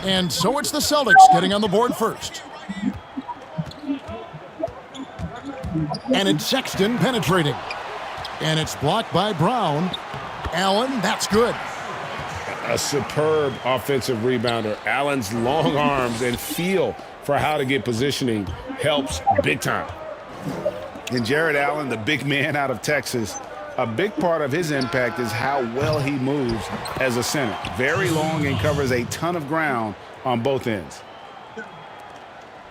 And so it's the Celtics getting on the board first. And it's Sexton penetrating. And it's blocked by Brown. Allen, that's good. A superb offensive rebounder. Allen's long arms and feel for how to get positioning helps big time. And Jared Allen, the big man out of Texas, a big part of his impact is how well he moves as a center. Very long and covers a ton of ground on both ends.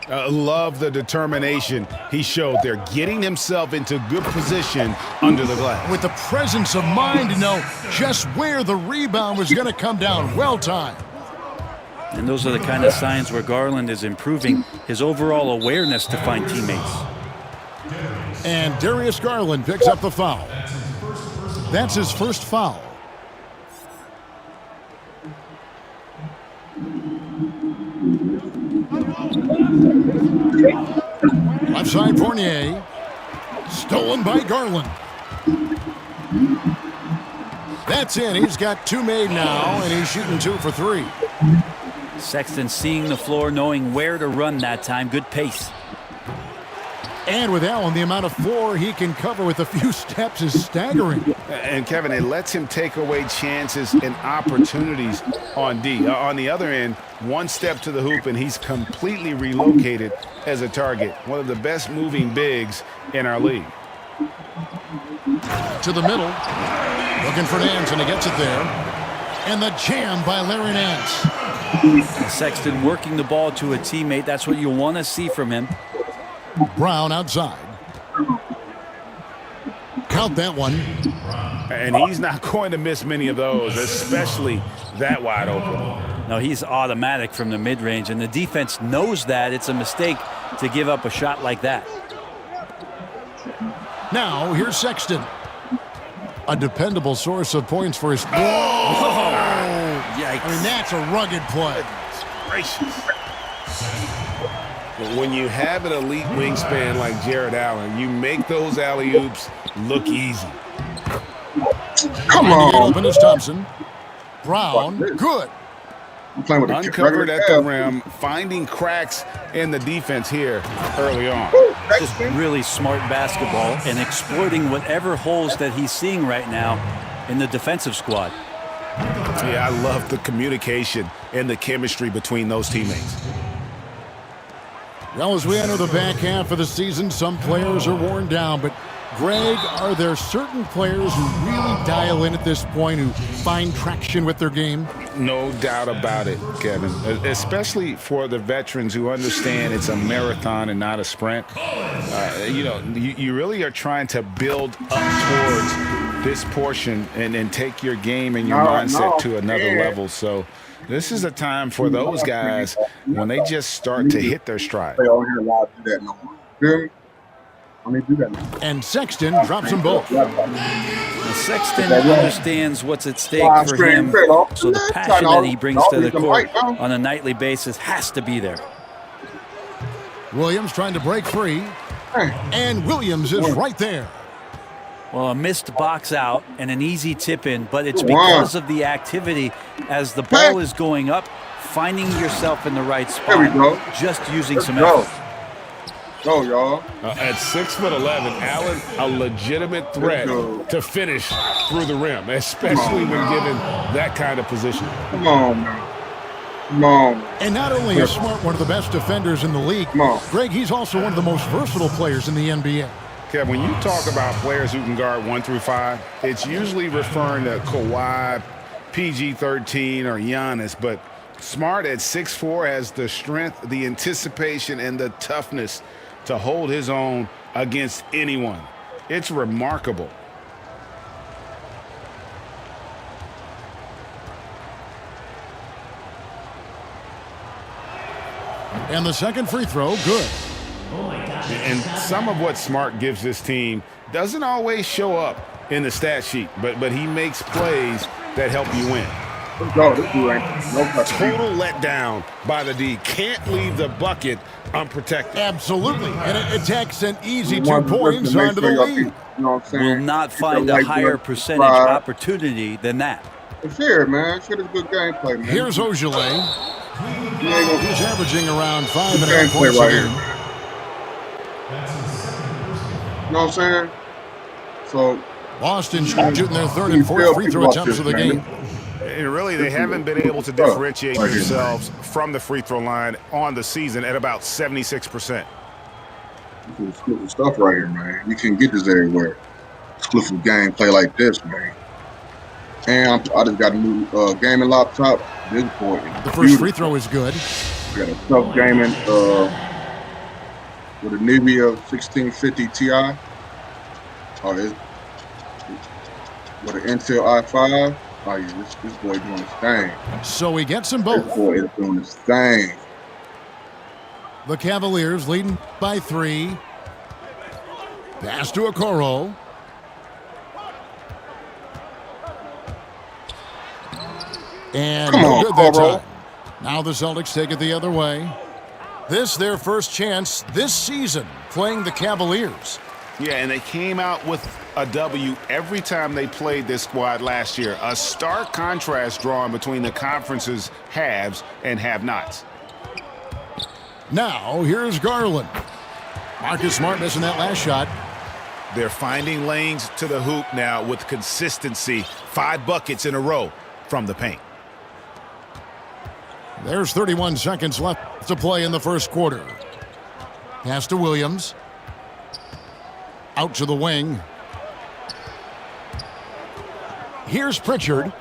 Love the determination he showed there, getting himself into good position under the glass. With the presence of mind to know just where the rebound was going to come down. Well timed. And those are the kind of signs where Garland is improving his overall awareness to find teammates. And Darius Garland picks up the foul. That's his first foul. Left side Fournier. Stolen by Garland. That's in. He's got two made now, and he's shooting 2 for 3. Sexton seeing the floor, knowing where to run that time. Good pace. And with Allen, the amount of floor he can cover with a few steps is staggering. And, Kevin, it lets him take away chances and opportunities on D. On the other end, one step to the hoop, and he's completely relocated as a target. One of the best moving bigs in our league. To the middle. Looking for Nance, and he gets it there. And the jam by Larry Nance. Sexton working the ball to a teammate. That's what you want to see from him. Brown outside. Count that one. And he's not going to miss many of those, especially that wide open. No, he's automatic from the mid-range, and the defense knows that. It's a mistake to give up a shot like that. Now, here's Sexton. A dependable source of points for his... Whoa! Yikes. I mean, that's a rugged play. Gracious. When you have an elite wingspan like Jared Allen, you make those alley-oops look easy. Come on. Open is Thompson. Brown, good. Uncovered at the rim, finding cracks in the defense here early on. Just really smart basketball and exploiting whatever holes that he's seeing right now in the defensive squad. Yeah, I love the communication and the chemistry between those teammates. Well, as we enter the back half of the season, some players are worn down, but Greg, are there certain players who really dial in at this point, who find traction with their game? No doubt about it, Kevin, especially for the veterans who understand it's a marathon and not a sprint. You really are trying to build up towards this portion and take your game and your mindset to another level. So this is a time for those guys when they just start to hit their stride. And Sexton drops them both. Sexton understands what's at stake for him, so the passion that he brings to the court on a nightly basis has to be there. Williams trying to break free, and Williams is right there. Well, a missed box out and an easy tip in, but it's because of the activity as the ball is going up, finding yourself in the right spot, just using some effort. Go, y'all. At 6'11", Allen, a legitimate threat to finish through the rim, especially when given that kind of position. Come on, man. Come on. And not only is Smart one of the best defenders in the league, Greg, he's also one of the most versatile players in the NBA. Kev, when you talk about players who can guard 1 through 5, it's usually referring to Kawhi, PG-13, or Giannis, but Smart at 6'4" has the strength, the anticipation, and the toughness to hold his own against anyone. It's remarkable. And the second free throw, good. And some of what Smart gives this team doesn't always show up in the stat sheet, but he makes plays that help you win. Total letdown by the D. Can't leave the bucket unprotected. Absolutely. And it takes an easy 2 points onto the lead. Will not find a higher percentage opportunity than that. It's here, man. Shit is good gameplay, man. Here's Ojale. You ain't gonna He's averaging around 5.5 gameplay points a right here, game. man. You know what I'm saying? So Boston you shooting their third can and fourth tell free people throw about attempts this, of the man. game. And really, they This is haven't been able to stuff differentiate right here, man. themselves from the free throw line on the season at about 76%. This is exclusive stuff right here, man. You can get this everywhere. Exclusive gameplay like this, man. And I just got a new gaming laptop. This boy is The first beautiful. free throw is good. I got a tough gaming with a Nvidia 1650 Ti. It's with an Intel i5. Oh yeah, this boy doing his thing. So he gets them This both. boy is doing his thing. The Cavaliers leading by 3. Pass to Okoro. And Come no on, good that Okoro. time. Now the Celtics take it the other way. This their first chance this season playing the Cavaliers. Yeah, and they came out with a W every time they played this squad last year. A stark contrast drawn between the conference's haves and have-nots. Now here's Garland. Marcus Smart missing that last shot. They're finding lanes to the hoop now with consistency. 5 buckets in a row from the paint. There's 31 seconds left to play in the first quarter. Pass to Williams. Out to the wing. Here's Pritchard.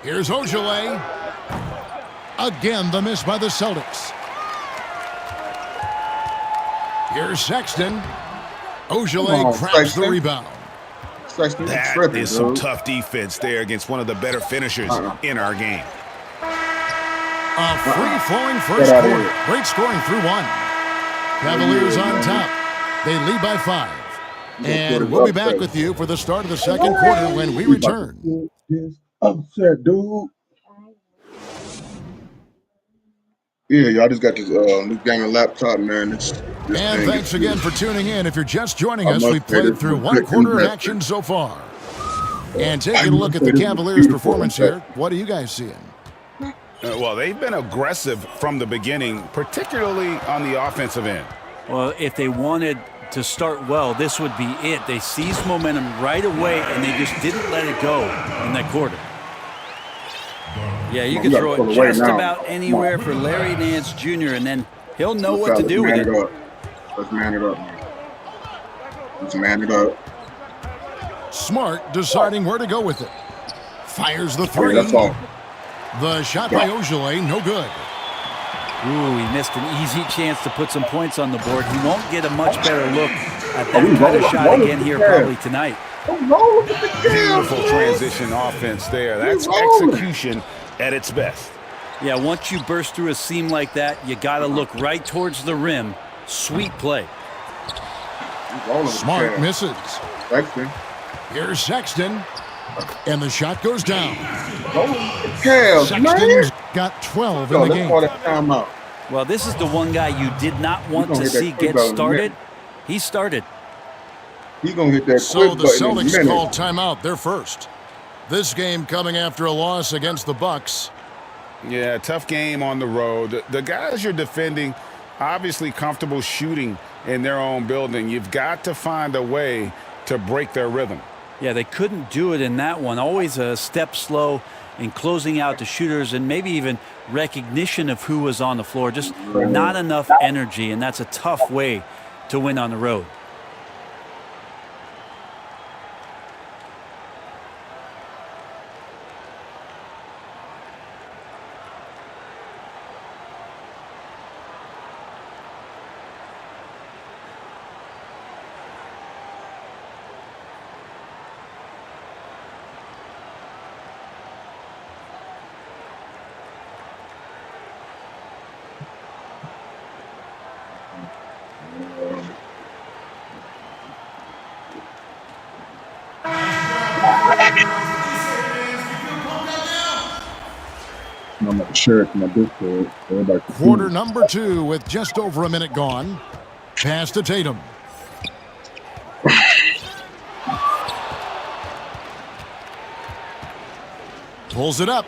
Here's Ojale. Again, the miss by the Celtics. Here's Sexton. Ojale grabs the rebound. Sexton That tripping, is some dude. tough defense there against one of the better finishers in our game. A free-flowing first Get outta quarter. here. Great scoring through 1. Cavaliers on top. They lead by 5. And we'll be back with you for the start of the second quarter when we return. Upset, dude. Yeah, y'all just got this new gaming laptop, man. This And thing thanks is again for tuning in. If you're just joining I us, must we've say played this through is one good quarter of investment. action so far. And taking a I look at must the say this is Cavaliers' beautiful performance here, investment. what are you guys seeing? Well, they've been aggressive from the beginning, particularly on the offensive end. Well, if they wanted to start well, this would be it. They seized momentum right away, and they just didn't let it go in that quarter. Yeah, you can gotta throw pull it away just now. about anywhere for Larry Nance Jr., and then he'll know what to Let's do with man it. up. Let's man it up, man. Let's man it up. Smart deciding where to go with it. Fires the Okay, 3. that's all. The shot by Ojale, no good. Ooh, he missed an easy chance to put some points on the board. He won't get a much better look at that kind of shot again here probably tonight. Beautiful transition offense there. That's execution at its best. Yeah, once you burst through a seam like that, you got to look right towards the rim. Sweet play. Smart misses. Sexton. Here's Sexton. And the shot goes down. Hell, Sexton's man. got 12 Yo, in the let's call game. that timeout. Well, this is the one guy you did not want gonna to hit that see quick get button in a started. minute. He started. He's going to hit that So quick the button in a Celtics minute. call timeout, their first. This game coming after a loss against the Bucks. Yeah, tough game on the road. The guys you're defending, obviously comfortable shooting in their own building. You've got to find a way to break their rhythm. Yeah, they couldn't do it in that one. Always a step slow in closing out the shooters and maybe even recognition of who was on the floor. Just not enough energy, and that's a tough way to win on the road. I'm about to share it to my Discord. So everybody can see Quarter it. number 2 with just over a minute gone. Pass to Tatum. Pulls it up.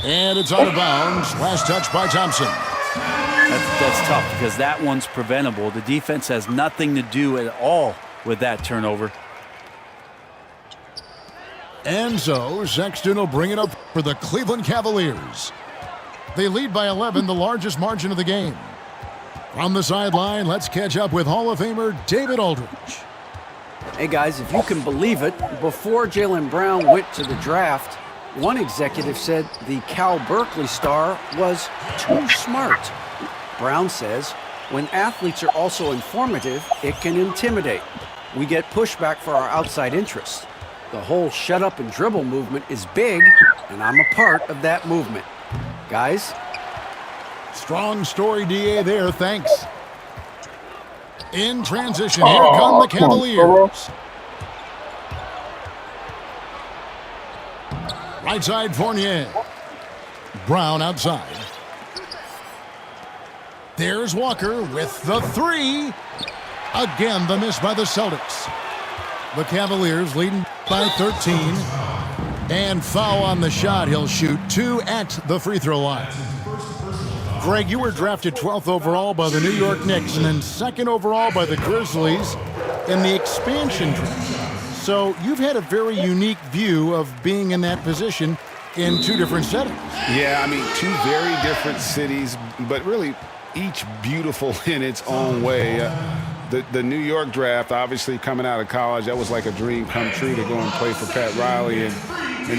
And it's out of bounds. Last touch by Thompson. That's tough because that one's preventable. The defense has nothing to do at all with that turnover. And so Sexton will bring it up for the Cleveland Cavaliers. They lead by 11, the largest margin of the game. From the sideline, let's catch up with Hall of Famer David Aldridge. Hey guys, if you can believe it, before Jaylen Brown went to the draft, one executive said the Cal Berkeley star was too smart. Brown says, when athletes are also informative, it can intimidate. We get pushback for our outside interests. The whole shut up and dribble movement is big, and I'm a part of that movement. Guys? Strong story, DA, there. Thanks. In transition, here come the Cavaliers. Right side, Fournier. Brown outside. There's Walker with the three. Again, the miss by the Celtics. The Cavaliers leading by 13. And foul on the shot. He'll shoot 2 at the free throw line. Greg, you were drafted 12th overall by the New York Knicks and then 2nd overall by the Grizzlies in the expansion draft. So you've had a very unique view of being in that position in 2 different settings. Yeah, I mean, 2 very different cities, but really each beautiful in its own way. The New York draft, obviously coming out of college, that was like a dream come true to go and play for Pat Riley and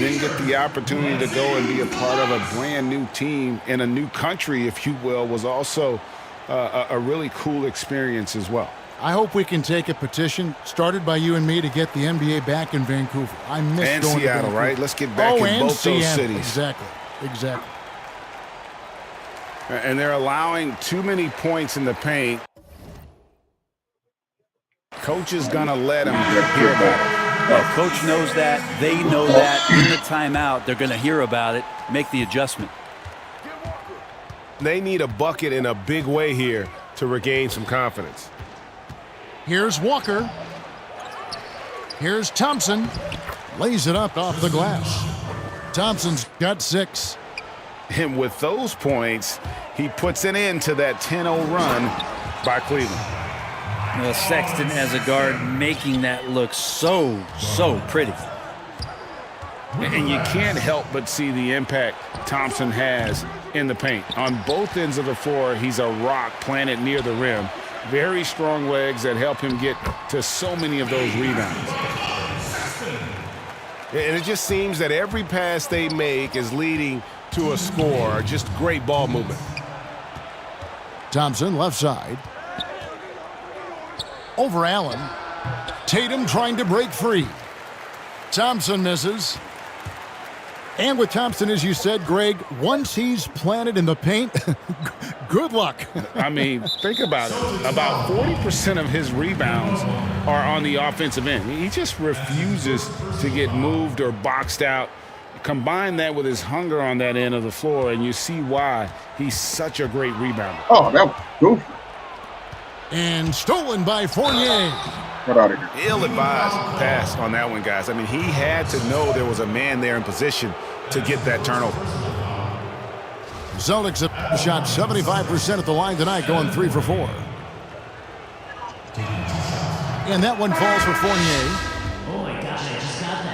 then get the opportunity to go and be a part of a brand new team in a new country, if you will, was also a really cool experience as well. I hope we can take a petition started by you and me to get the NBA back in Vancouver. I miss and going Seattle, to right? Let's get back in both Seattle. those cities. Exactly. And they're allowing too many points in the paint. Coach is going to let him hear about it. Well, Coach knows that. They know that. In the timeout, they're going to hear about it, make the adjustment. They need a bucket in a big way here to regain some confidence. Here's Walker. Here's Thompson. Lays it up off the glass. Thompson's got 6. And with those points, he puts an end to that 10-0 run by Cleveland. Well, Sexton as a guard making that look so pretty. And you can't help but see the impact Thompson has in the paint. On both ends of the floor, he's a rock planted near the rim. Very strong legs that help him get to so many of those rebounds. And it just seems that every pass they make is leading to a score. Just great ball movement. Thompson left side. Over Allen. Tatum trying to break free. Thompson misses. And with Thompson, as you said, Greg, once he's planted in the paint, good luck. I mean, think about it. About 40% of his rebounds are on the offensive end. He just refuses to get moved or boxed out. Combine that with his hunger on that end of the floor, and you see why he's such a great rebounder. Oh, that was goofy. And stolen by Fournier. Get out of here. Ill-advised pass on that one, guys. I mean, he had to know there was a man there in position to get that turnover. Celtics have shot 75% at the line tonight, going 3 for 4. And that one falls for Fournier. Oh my gosh, I just got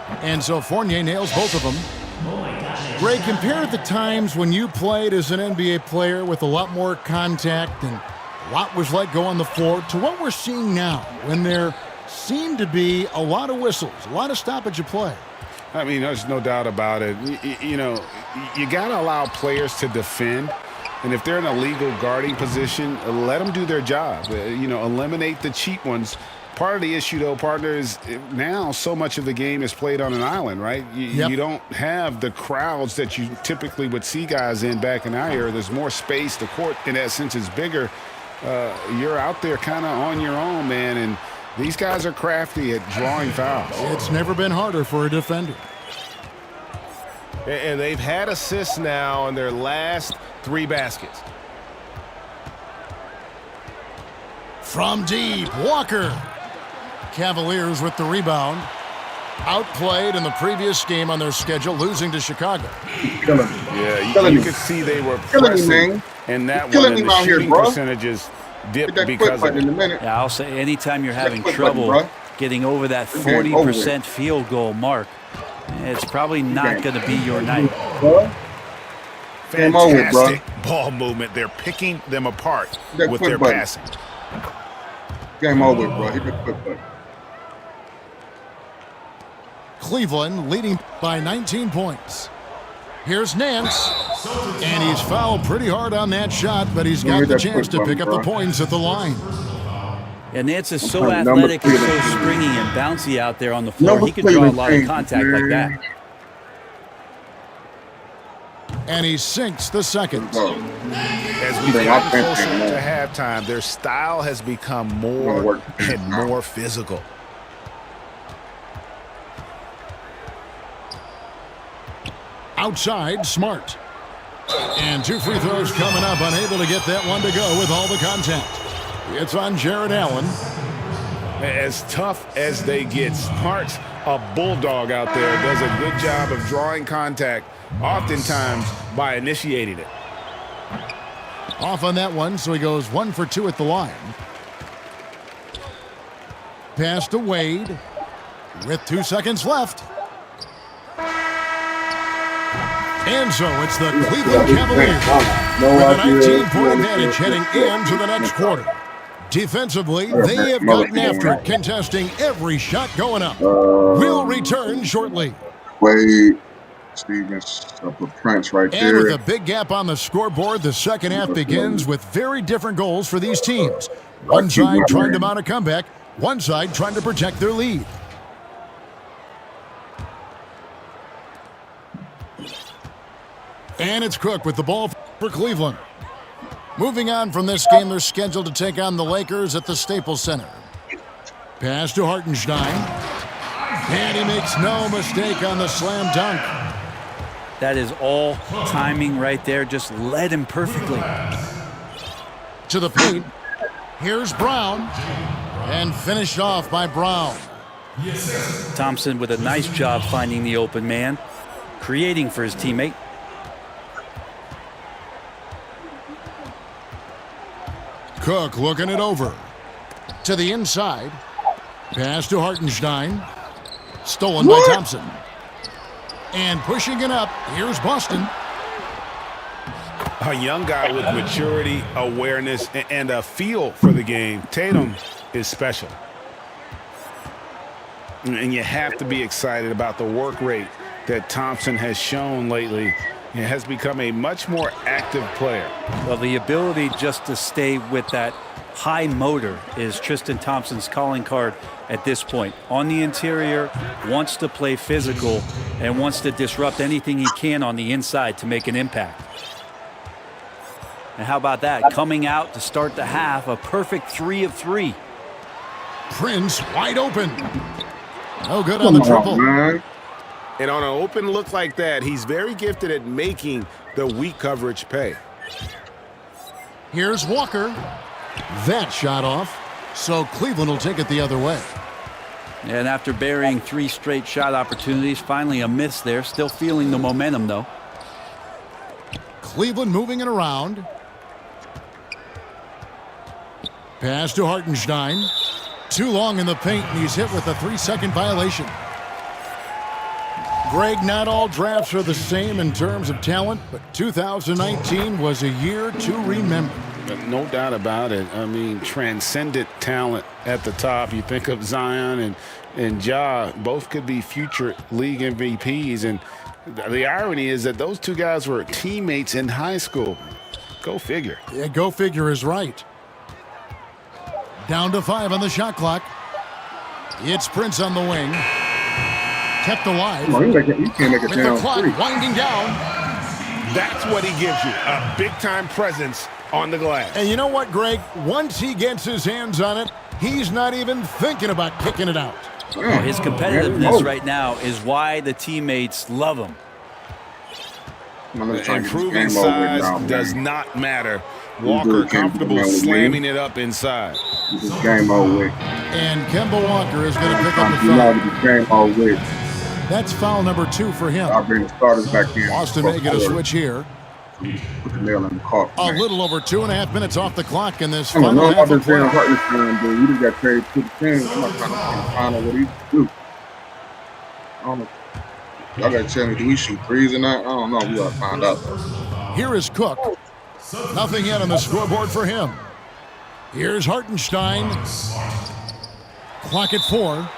that. And so Fournier nails both of them. Oh my gosh, I just Greg, got compare that. the times when you played as an NBA player with a lot more contact and a lot was let go on the floor to what we're seeing now when there seem to be a lot of whistles, a lot of stoppage of play. I mean, there's no doubt about it. You know, you got to allow players to defend. And if they're in a legal guarding position, let them do their job. You know, eliminate the cheap ones. Part of the issue, though, partner, is now so much of the game is played on an island, right? You don't have the crowds that you typically would see guys in back in our era. There's more space. The court, in that sense, is bigger. You're out there kind of on your own, man, and these guys are crafty at drawing fouls. It's never been harder for a defender. And they've had assists now on their last 3 baskets. From deep, Walker. Cavaliers with the rebound. Outplayed in the previous game on their schedule, losing to Chicago. Killing me. Yeah, you could see they were Killing me, pressing man. in that You're killing one, and me the out here, shooting bro. percentages Hit dipped that because quick of button in it. a minute. Yeah, I'll say anytime you're having quick trouble button, bro. getting over that game over 40% field goal mark, it's probably not going to be your night. Bro. Game over, bro. Fantastic ball movement. They're picking them apart That with quick their button. passing. Game over, bro. Hit the quick button. Cleveland leading by 19 points. Here's Nance, and he's fouled pretty hard on that shot, but he's got the chance to pick up the points at the line. And Nance is so I'm trying athletic number and so three. springy and bouncy out there on the floor. Number He can draw a Cleveland lot of changes, contact like man. that. And he sinks the second. Oh, As we've Bring gotten our bench closer in, man. to halftime, their style has become Gonna more work. and more physical. Outside, Smart. And 2 free throws coming up, unable to get that one to go with all the contact. It's on Jared Allen. As tough as they get, Smart's a bulldog out there, does a good job of drawing contact, oftentimes by initiating it. Off on that one, so he goes 1 for 2 at the line. Pass to Wade with 2 seconds left. And so it's the Cleveland Cavaliers with a 19-point advantage heading into the next quarter. Defensively, they have gotten after it, contesting every shot going up. We'll return shortly. Wade, Stevens, up with Prince right And there. with a big gap on the scoreboard, the second half begins with very different goals for these teams. One side trying to mount a comeback, one side trying to protect their lead. And it's Cook with the ball for Cleveland. Moving on from this game, they're scheduled to take on the Lakers at the Staples Center. Pass to Hartenstein. And he makes no mistake on the slam dunk. That is all timing right there. Just led him perfectly. To the paint. Here's Brown. And finished off by Brown. Thompson with a nice job finding the open man, creating for his teammate. Cook looking it over. To the inside. Pass to Hartenstein. Stolen by Thompson. And pushing it up, here's Boston. A young guy with maturity, awareness, and a feel for the game. Tatum is special. And you have to be excited about the work rate that Thompson has shown lately. He has become a much more active player. Well, the ability just to stay with that high motor is Tristan Thompson's calling card at this point. On the interior, wants to play physical and wants to disrupt anything he can on the inside to make an impact. And how about that? Coming out to start the half, a perfect 3 of 3. Prince wide open. No good on the triple. Man. And on an open look like that, he's very gifted at making the weak coverage pay. Here's Walker. That shot off. So Cleveland will take it the other way. And after burying 3 straight shot opportunities, finally a miss there. Still feeling the momentum, though. Cleveland moving it around. Pass to Hartenstein. Too long in the paint, and he's hit with a 3-second violation. Greg, not all drafts are the same in terms of talent, but 2019 was a year to remember. No doubt about it. I mean, transcendent talent at the top. You think of Zion and Ja, both could be future league MVPs. And the irony is that those two guys were teammates in high school. Go figure. Yeah, go figure is right. Down to 5 on the shot clock. It's Prince on the wing. Kept alive. Come on, you can't make it With the down clock 3. winding down. That's what he gives you, a big-time presence on the glass. And you know what, Greg? Once he gets his hands on it, he's not even thinking about kicking it out. Well, his competitiveness right now is why the teammates love him. I'm gonna try to get this Improving game over size now, does man. not matter Walker dude can't do comfortable nothing with slamming me. it up inside. This is game over with. And Kemba Walker is going to pick up the You know, foul. this is game over with. That's foul number 2 for him. I'll bring the starters back in. Austin may get a switch here. Put the nail in the coffin. A little over 2.5 minutes off the clock in this I don't final know half about of this damn play. Hartenstein, dude. You just got traded to the team. I'm not trying to find out what he do. I don't know. Y'all gotta tell me, do we shoot threes or not? I don't know. We gotta find out. Here is Cook. Nothing yet on the scoreboard for him. Here's Hartenstein. Clock at 4.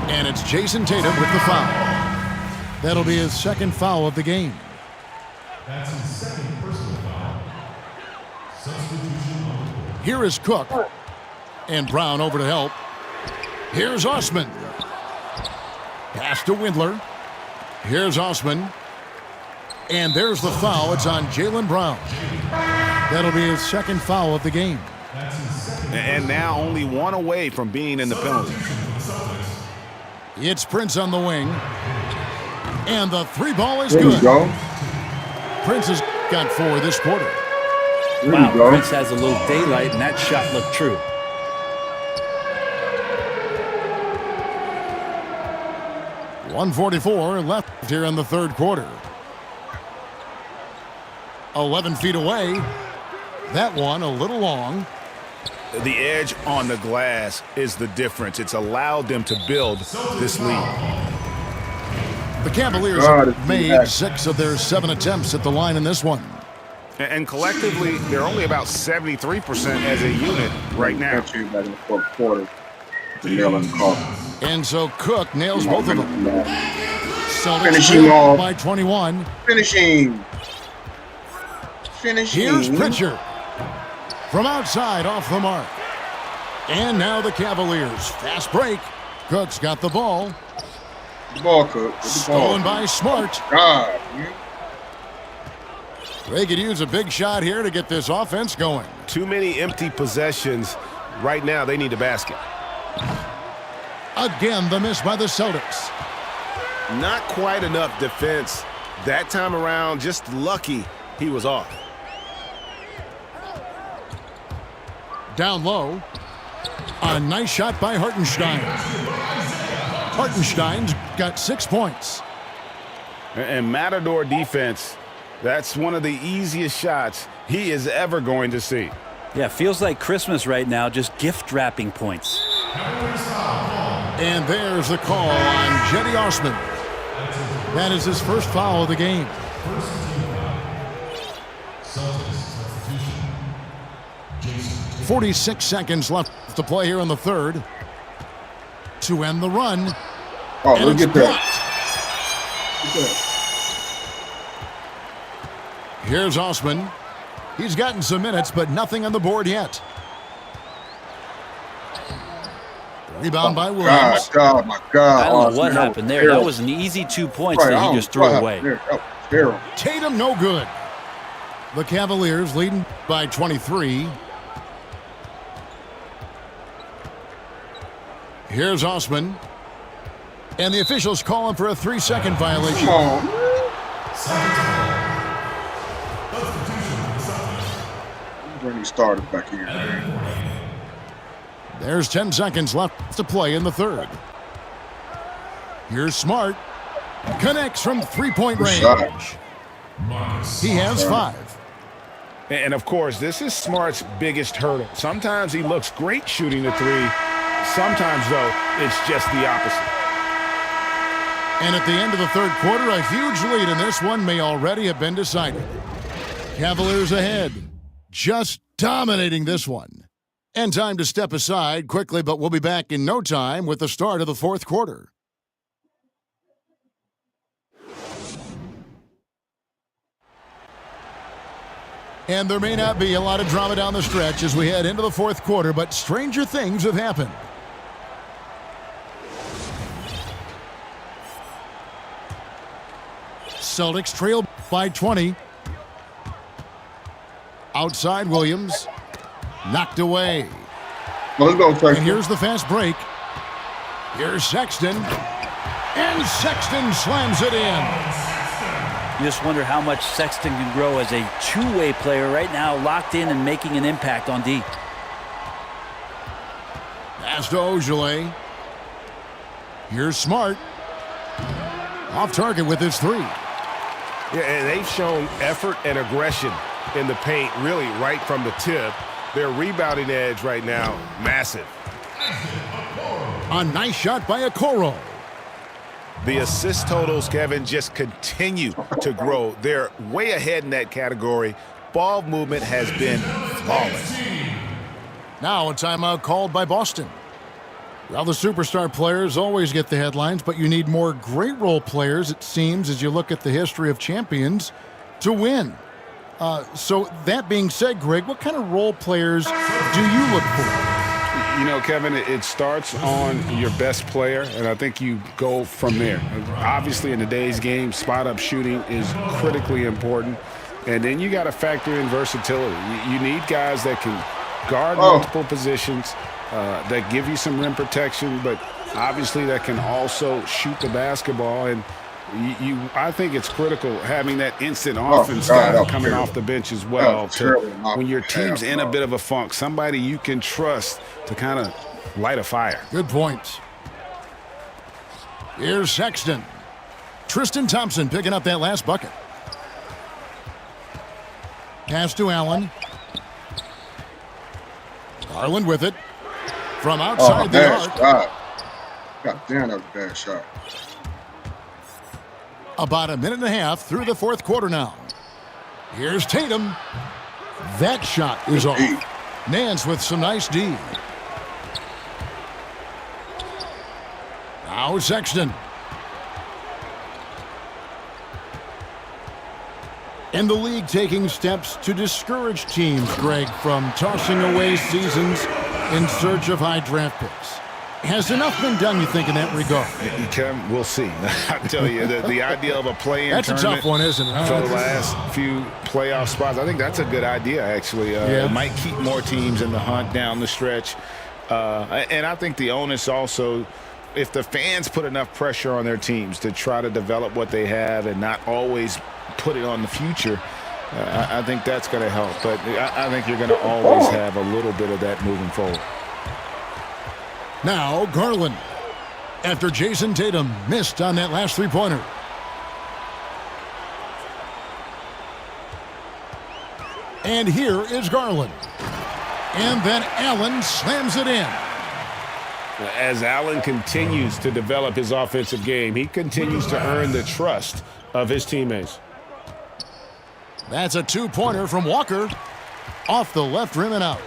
And it's Jason Tatum with the foul. That'll be his second foul of the game. That's his second personal foul. Substitution on the court. Here is Cook. And Brown over to help. Here's Osman. Pass to Windler. Here's Osman. And there's the foul. It's on Jaylen Brown. That'll be his second foul of the game. And now only one away from being in the penalty. It's Prince on the wing. And the 3 ball is There you good. go. Prince has got 4 this quarter. There Wow, you go. Prince has a little daylight, and that shot looked true. .144 left here in the third quarter. 11 feet away. That one a little long. The edge on the glass is the difference. It's allowed them to build this lead. The Cavaliers God, have it's made back. 6 of their 7 attempts at the line in this one. And collectively, they're only about 73% as a unit right now. Catch you back in the fourth quarter. The nail in the coffin. And so Cook nails both of them. Celtics Finishing trail off. by 21. Finishing. Here's Pritchard. From outside, off the mark. And now the Cavaliers. Fast break. Cook's got the ball. The ball, Cook. Get the Stolen ball. by Smart. God, man. They could use a big shot here to get this offense going. Too many empty possessions. Right now, they need a basket. Again, the miss by the Celtics. Not quite enough defense. That time around, just lucky he was off. Down low. A nice shot by Hartenstein. Hartenstein's got 6 points. And Matador defense, that's one of the easiest shots he is ever going to see. Yeah, feels like Christmas right now, just gift wrapping points. And there's the call on Jetty Osman. That is his first foul of the game. First team foul. Celtics substitution. Jason Tatum. 46 seconds left to play here in the third. To end the run. Oh, And look it's at that. blocked. Here's Osman. He's gotten some minutes, but nothing on the board yet. Rebound by Williams. God, my God. I don't know Oh, what that happened was there. terrible. That was an easy 2 points Right, I that he don't just know threw what happened away. there. That was terrible. Tatum, no good. The Cavaliers leading by 23. Here's Osman. And the officials calling for a 3-second violation. Come on. Bring these starters back here, man. There's 10 seconds left to play in the third. Here's Smart. Connects from 3-point Good range. Marcus. He has 5. And of course, this is Smart's biggest hurdle. Sometimes he looks great shooting the three. Sometimes, though, it's just the opposite. And at the end of the third quarter, a huge lead in this one may already have been decided. Cavaliers ahead, just dominating this one. And time to step aside quickly, but we'll be back in no time with the start of the fourth quarter. And there may not be a lot of drama down the stretch as we head into the fourth quarter, but stranger things have happened. Celtics trail by 20. Outside Williams. Knocked away. Well, let's go, And Sexton. here's the fast break. Here's Sexton. And Sexton slams it in. You just wonder how much Sexton can grow as a two-way player right now, locked in and making an impact on D. Pass to Ojale. Here's Smart. Off target with his 3. Yeah, and they've shown effort and aggression in the paint, really right from the tip. Their rebounding edge right now, massive. A nice shot by Okoro. The assist totals, Kevin, just continue to grow. They're way ahead in that category. Ball movement has been flawless. Now a timeout called by Boston. Well, the superstar players always get the headlines, but you need more great role players, it seems, as you look at the history of champions, to win. So that being said, Greg, what kind of role players do you look for? You know, Kevin, it starts on your best player, and I think you go from there. Obviously, in today's game, spot-up shooting is critically important, and then you got to factor in versatility. You need guys that can guard multiple positions, that give you some rim protection, but obviously that can also shoot the basketball. And I think it's critical having that instant offense guy coming off the bench as well. When your team's in a bit of a funk, somebody you can trust to kind of light a fire. Good point. Here's Sexton. Tristan Thompson picking up that last bucket. Pass to Allen. Garland with it. From outside the arc. God damn, that was a bad shot. About a minute and a half through the fourth quarter now. Here's Tatum. That shot is off. Nance with some nice D. Now Sexton. And the league taking steps to discourage teams, Greg, from tossing away seasons in search of high draft picks. Has enough been done, you think, in that regard? Kevin, we'll see. I tell you, the idea of a play-in that's tournament a tough one, isn't it? for the last few playoff spots, I think that's a good idea, actually. It might keep more teams in the hunt down the stretch. And I think the onus also, if the fans put enough pressure on their teams to try to develop what they have and not always put it on the future, I think that's going to help. But I think you're going to always have a little bit of that moving forward. Now Garland, after Jason Tatum missed on that last three-pointer. And here is Garland. And then Allen slams it in. As Allen continues to develop his offensive game, he continues to earn the trust of his teammates. That's a two-pointer from Walker. Off the left rim and out.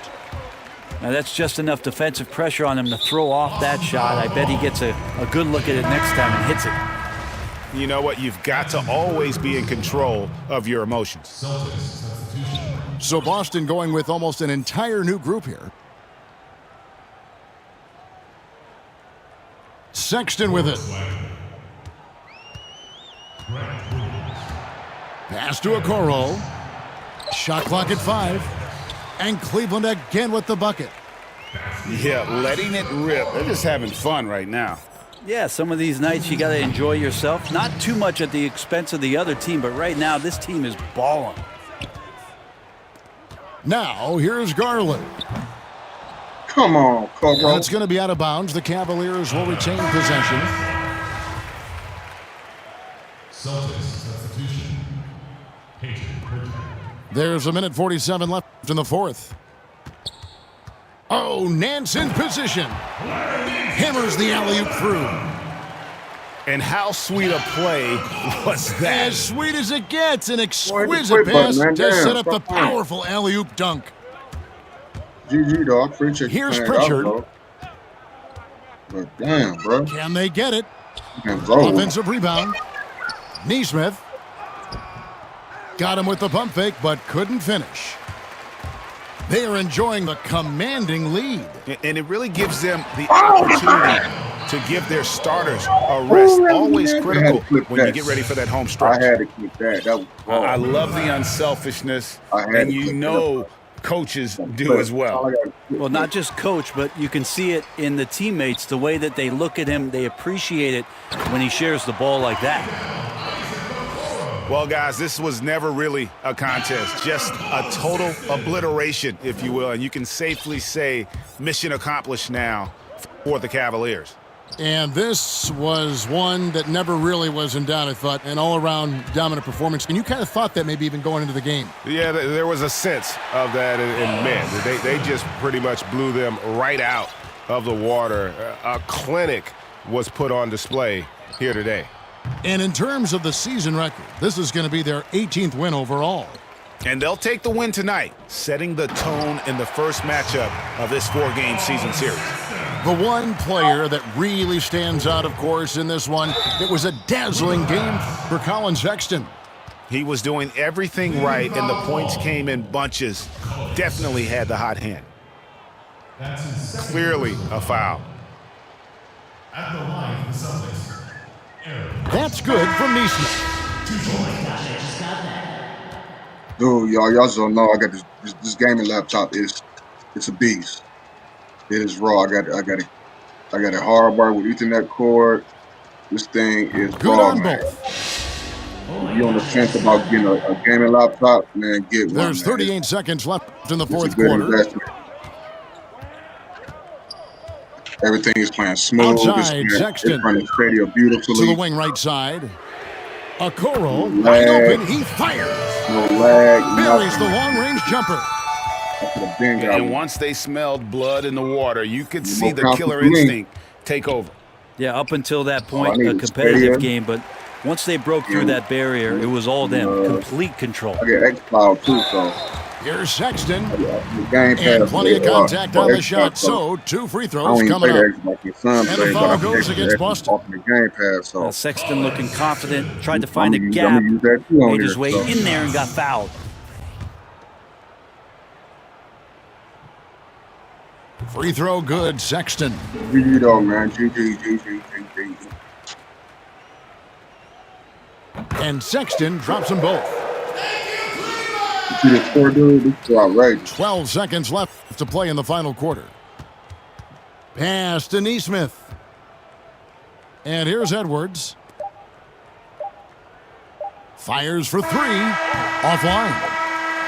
Now that's just enough defensive pressure on him to throw off that shot. I bet he gets a good look at it next time and hits it. You know what? You've got to always be in control of your emotions. So Boston going with almost an entire new group here. Sexton with it. Pass to Okoro. Shot clock at 5. And Cleveland again with the bucket. Yeah, letting it rip. They're just having fun right now. Yeah, some of these nights you got to enjoy yourself. Not too much at the expense of the other team, but right now this team is balling. Now here's Garland. Come on, Cobra. It's going to be out of bounds. The Cavaliers will retain possession. Celtics substitution. Payton Pritchard. There's a minute 47 left in the fourth. Oh, Nance in position. Hammers the alley-oop through. And how sweet a play was that? As sweet as it gets. An exquisite pass to set up the powerful alley-oop dunk. GG, dog. Pritchard. Here's Pritchard. But damn, bro. Can they get it? Offensive rebound. Neesmith. Got him with the pump fake, but couldn't finish. They are enjoying the commanding lead. And it really gives them the opportunity to give their starters a rest. Always critical when you get ready for that home stretch. I had to keep that. That was wrong. I love the unselfishness, and you know coaches do as well. Well, not just coach, but you can see it in the teammates, the way that they look at him. They appreciate it when he shares the ball like that. Well, guys, this was never really a contest, just a total obliteration, if you will. And you can safely say mission accomplished now for the Cavaliers. And this was one that never really was in doubt, I thought, an all-around dominant performance. And you kind of thought that maybe even going into the game. Yeah, there was a sense of that in men. They just pretty much blew them right out of the water. A clinic was put on display here today. And in terms of the season record, this is going to be their 18th win overall. And they'll take the win tonight, setting the tone in the first matchup of this 4-game season series. The one player that really stands out, of course, in this one, it was a dazzling game for Colin Sexton. He was doing everything right, and the points came in bunches. Definitely had the hot hand. Clearly a foul. At the line for the Celtics. That's good from Neesmith. Oh my gosh, I just got that. Dude, y'all just don't know. I got this gaming laptop. It's a beast. It is raw. I got it hardwired with Ethernet cord. This thing is Good raw, on man. both. Oh my If you're on the gosh. fence about getting a gaming laptop, man, get one. There's man. 38 seconds left in the It's a fourth good quarter. investment. Everything is playing smooth. Outside, It's Sexton. running Stadia To beautifully. the wing right side. Okoro, No wide lag. open, he fires. No lag. Buries the Nothing. long-range jumper. I could have been got And one. once they smelled blood in the water, you could see more the confidence killer for me. instinct take over. Yeah, up until that I point, need a a competitive Stadia. game, but once they broke through that barrier, it was all them, complete control. I get X-Cloud too, so Here's Sexton. the Game Pass. And plenty of contact on the Xbox, shot. So, 2 free I throws don't even coming play up. the Xbox. My son And the plays, foul but I goes play against the Boston. Xbox on the Game Pass, so Sexton looking confident, tried to find a I'm gap, gonna use that too on made his here, way so. in there and got fouled. Free throw good, Sexton. GG though, man. GG. And Sexton drops them both. You see the score, dude? This is outrageous. 12 seconds left to play in the final quarter. Pass to Neesmith. And here's Edwards. Fires for 3. Offline.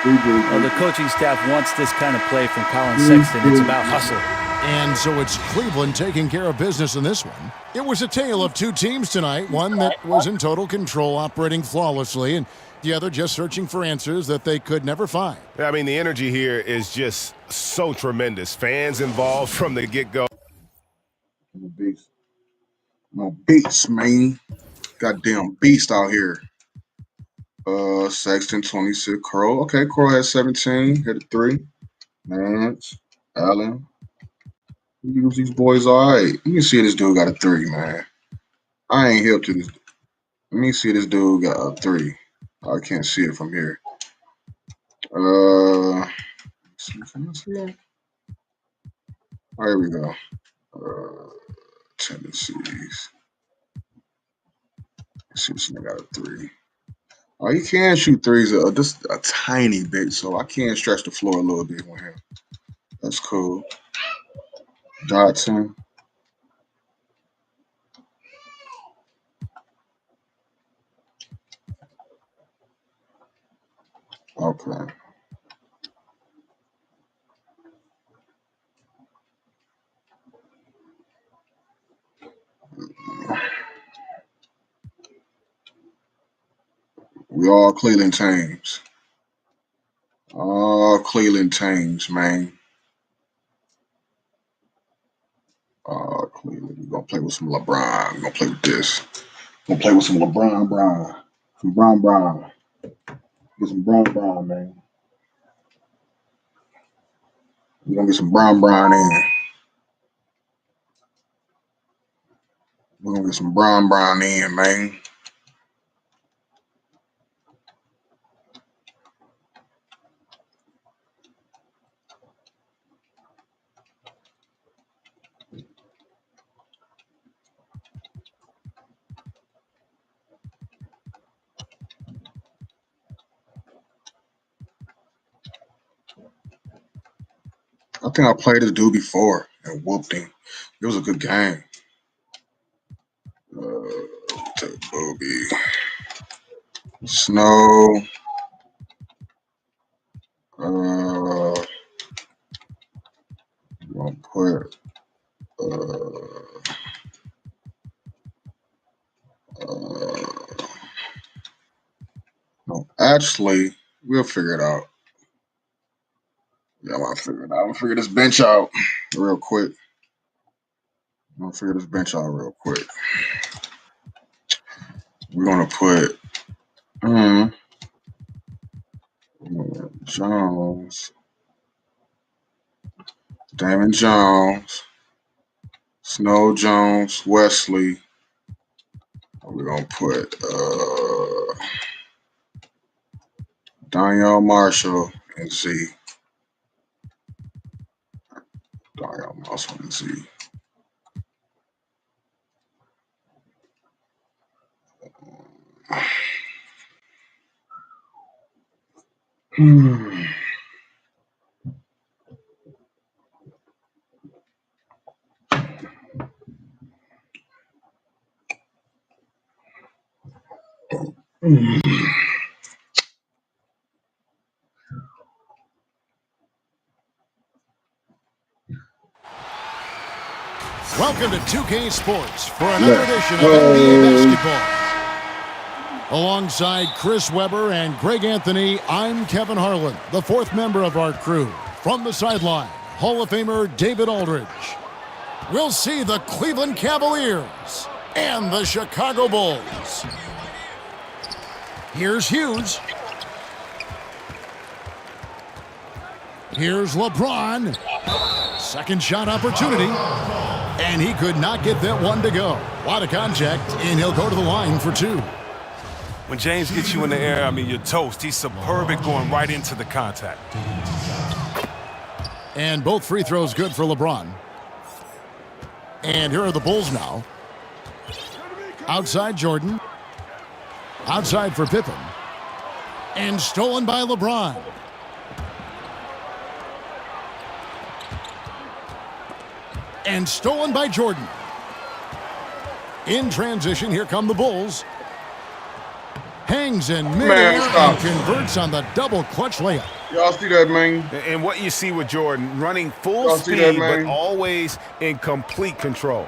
Well, the coaching staff wants this kind of play from Colin Sexton. It's about hustle. And so it's Cleveland taking care of business in this one. It was a tale of two teams tonight, one that was in total control, operating flawlessly, and the other just searching for answers that they could never find. I mean, the energy here is just so tremendous. Fans involved from the get-go. I'm a beast. I'm a beast, man. Goddamn beast out here. Sexton 26. Curl. Okay, Curl has 17. Hit a 3. Nance. Allen. Use these boys all right. You can see this dude got a 3, man. I ain't hip to this. Let me see this dude got a 3. I can't see it from here. Can I see it? Oh, here we go. Tendencies. Let's see if this nigga got a 3. Oh, he can shoot threes just a tiny bit, so I can stretch the floor a little bit with him. That's cool. Dotson. Okay. We all Cleveland teams. All Cleveland teams, man. Cleveland. We're gonna play with some LeBron. We're gonna play with this. We're gonna play with some LeBron Brown. Some Brown. Get some Brown, man. We're gonna get some Brown in. We're gonna get some Brown in, man. I think I played this dude before and whooped him. It was a good game. Take Bobby. Snow. We're gonna put no, actually, we'll figure it out. Yeah, I'm gonna figure it out. I'm gonna figure this bench out real quick. We're gonna put Jones, Damon Jones, Snow Jones, Wesley. We're gonna put Danielle Marshall and Z. Danielle Marshall and Z. Welcome to 2K Sports for another edition of NBA basketball. Alongside Chris Webber and Greg Anthony, I'm Kevin Harlan, the fourth member of our crew. From the sideline, Hall of Famer David Aldridge. We'll see the Cleveland Cavaliers and the Chicago Bulls. Here's Hughes. Here's LeBron. Second shot opportunity. And he could not get that one to go. A lot of contact, and he'll go to the line for two. When James gets you in the air, I mean, you're toast. He's superb at going right into the contact. And both free throws good for LeBron. And here are the Bulls now. Outside Jordan. Outside for Pippen. And stolen by LeBron. And stolen by Jordan. In transition, here come the Bulls. Hangs in midair and converts on the double clutch layup. Y'all see that, man? And what you see with Jordan, running full speed, but always in complete control.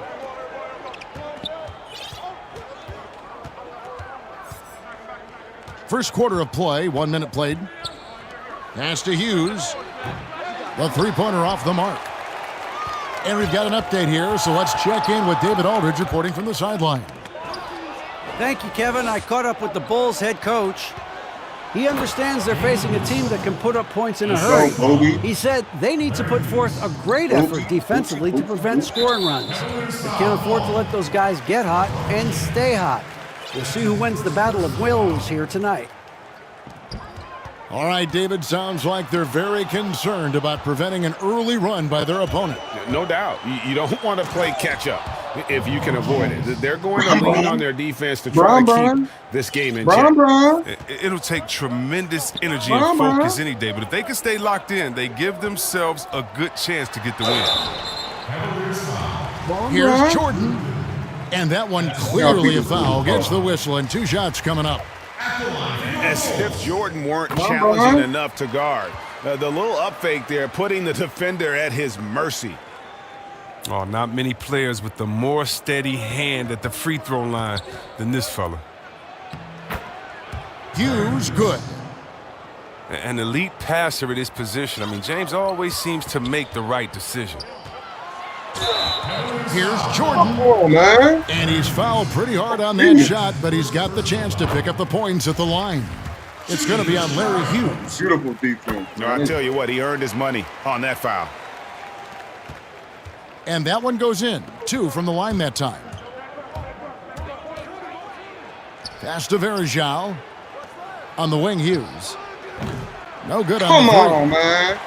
First quarter of play, 1 minute played. Pass to Hughes. The three-pointer off the mark. And we've got an update here, so let's check in with David Aldridge reporting from the sideline. Thank you, Kevin. I caught up with the Bulls head coach. He understands they're facing a team that can put up points in a hurry. He said they need to put forth a great effort defensively to prevent scoring runs. They can't afford to let those guys get hot and stay hot. We'll see who wins the battle of wills here tonight. All right, David, sounds like they're very concerned about preventing an early run by their opponent. No doubt. You don't want to play catch-up if you can avoid it. They're going to lean on their defense to try to keep this game in check. It'll take tremendous energy and focus any day, but if they can stay locked in, they give themselves a good chance to get the win. Here's Jordan. And that one clearly a foul. Gets the whistle, and 2 shots coming up. As if Jordan weren't challenging enough to guard. The little up fake there, putting the defender at his mercy. Oh, not many players with a more steady hand at the free throw line than this fella. Hughes, good. An elite passer at his position. I mean, James always seems to make the right decision. Here's Jordan. Oh, man. And he's fouled pretty hard on that shot, but he's got the chance to pick up the points at the line. It's going to be on Larry Hughes. Beautiful defense. No, I tell you what, he earned his money on that foul. And that one goes in. 2 from the line that time. Pass to Verjao. On the wing, Hughes. No good on the three. Come on, man.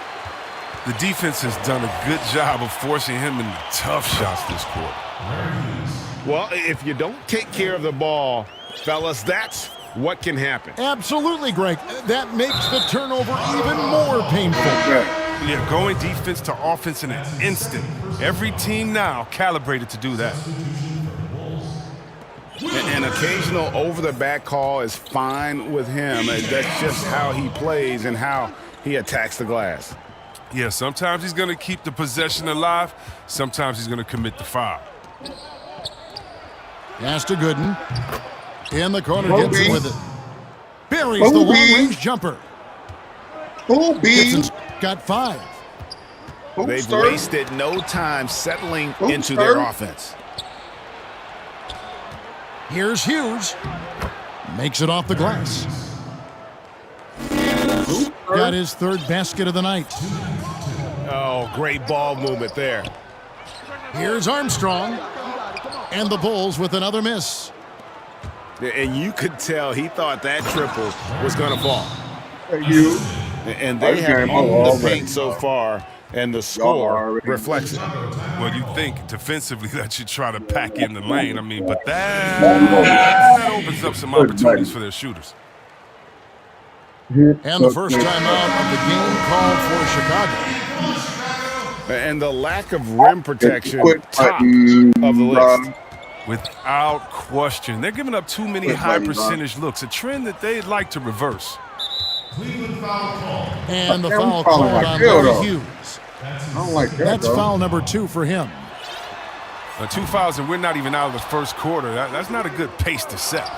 The defense has done a good job of forcing him into tough shots this quarter. Well, if you don't take care of the ball, fellas, that's what can happen. Absolutely, Greg. That makes the turnover even more painful. Yeah, going defense to offense in an instant. Every team now calibrated to do that. An occasional over-the-back call is fine with him. That's just how he plays and how he attacks the glass. Yeah, sometimes he's going to keep the possession alive. Sometimes he's going to commit the foul. Pass to Gooden. In the corner, gets it with it. Buries the long-range jumper. Gibson's got 5. They've wasted no time settling into their offense. Here's Hughes. Makes it off the glass. Got his 3rd basket of the night. Oh, great ball movement there. Here's Armstrong. And the Bulls with another miss. And you could tell he thought that triple was going to fall. And they have owned the paint so far, and the score reflects it. Well, you think defensively that you try to pack in the lane. I mean, but that opens up some opportunities for their shooters. And the first timeout of the game called for Chicago. And the lack of rim protection, top of the list. Without question. They're giving up too many high percentage looks, a trend that they'd like to reverse. And the foul called on Larry Hughes. I don't like that. That's foul number 2 for him. 2 fouls, and we're not even out of the first quarter. That's not a good pace to set.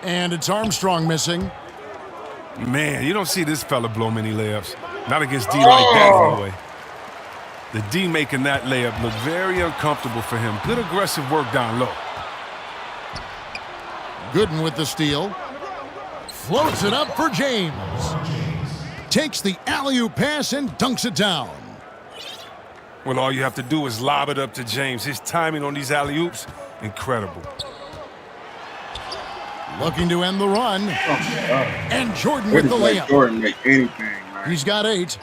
And it's Armstrong missing. Man, you don't see this fella blow many layups. Not against D like that, anyway. The D making that layup look very uncomfortable for him. Good aggressive work down low. Gooden with the steal. Floats it up for James. Takes the alley-oop pass and dunks it down. Well, all you have to do is lob it up to James. His timing on these alley-oops, incredible. Looking to end the run. And Jordan with the layup. Jordan make anything, man. He's got 8.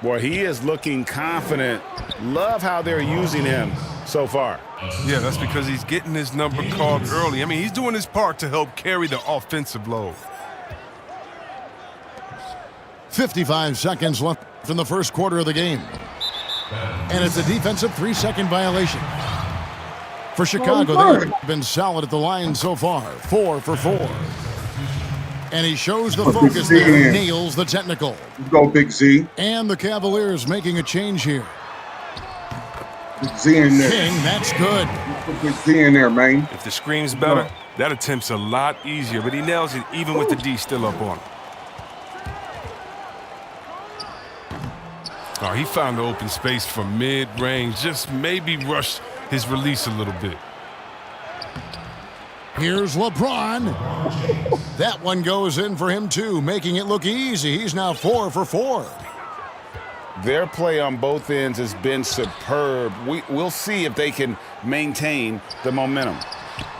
Boy, he is looking confident. Love how they're using him so far. Yeah, that's because he's getting his number called early. I mean, he's doing his part to help carry the offensive load. 55 seconds left in the first quarter of the game. And it's a defensive 3-second violation. For Chicago, they've been solid at the line so far. 4 for 4. And he shows the focus there, nails the technical. Let's go, Big Z. And the Cavaliers making a change here. Big Z in there. King, that's good. Put Big Z in there, man. If the screen's better, that attempt's a lot easier, but he nails it even with the D still up on him. Oh, he found the open space from mid-range, just maybe rushed his release a little bit. Here's LeBron. That one goes in for him, too, making it look easy. He's now 4 for 4. Their play on both ends has been superb. We'll see if they can maintain the momentum.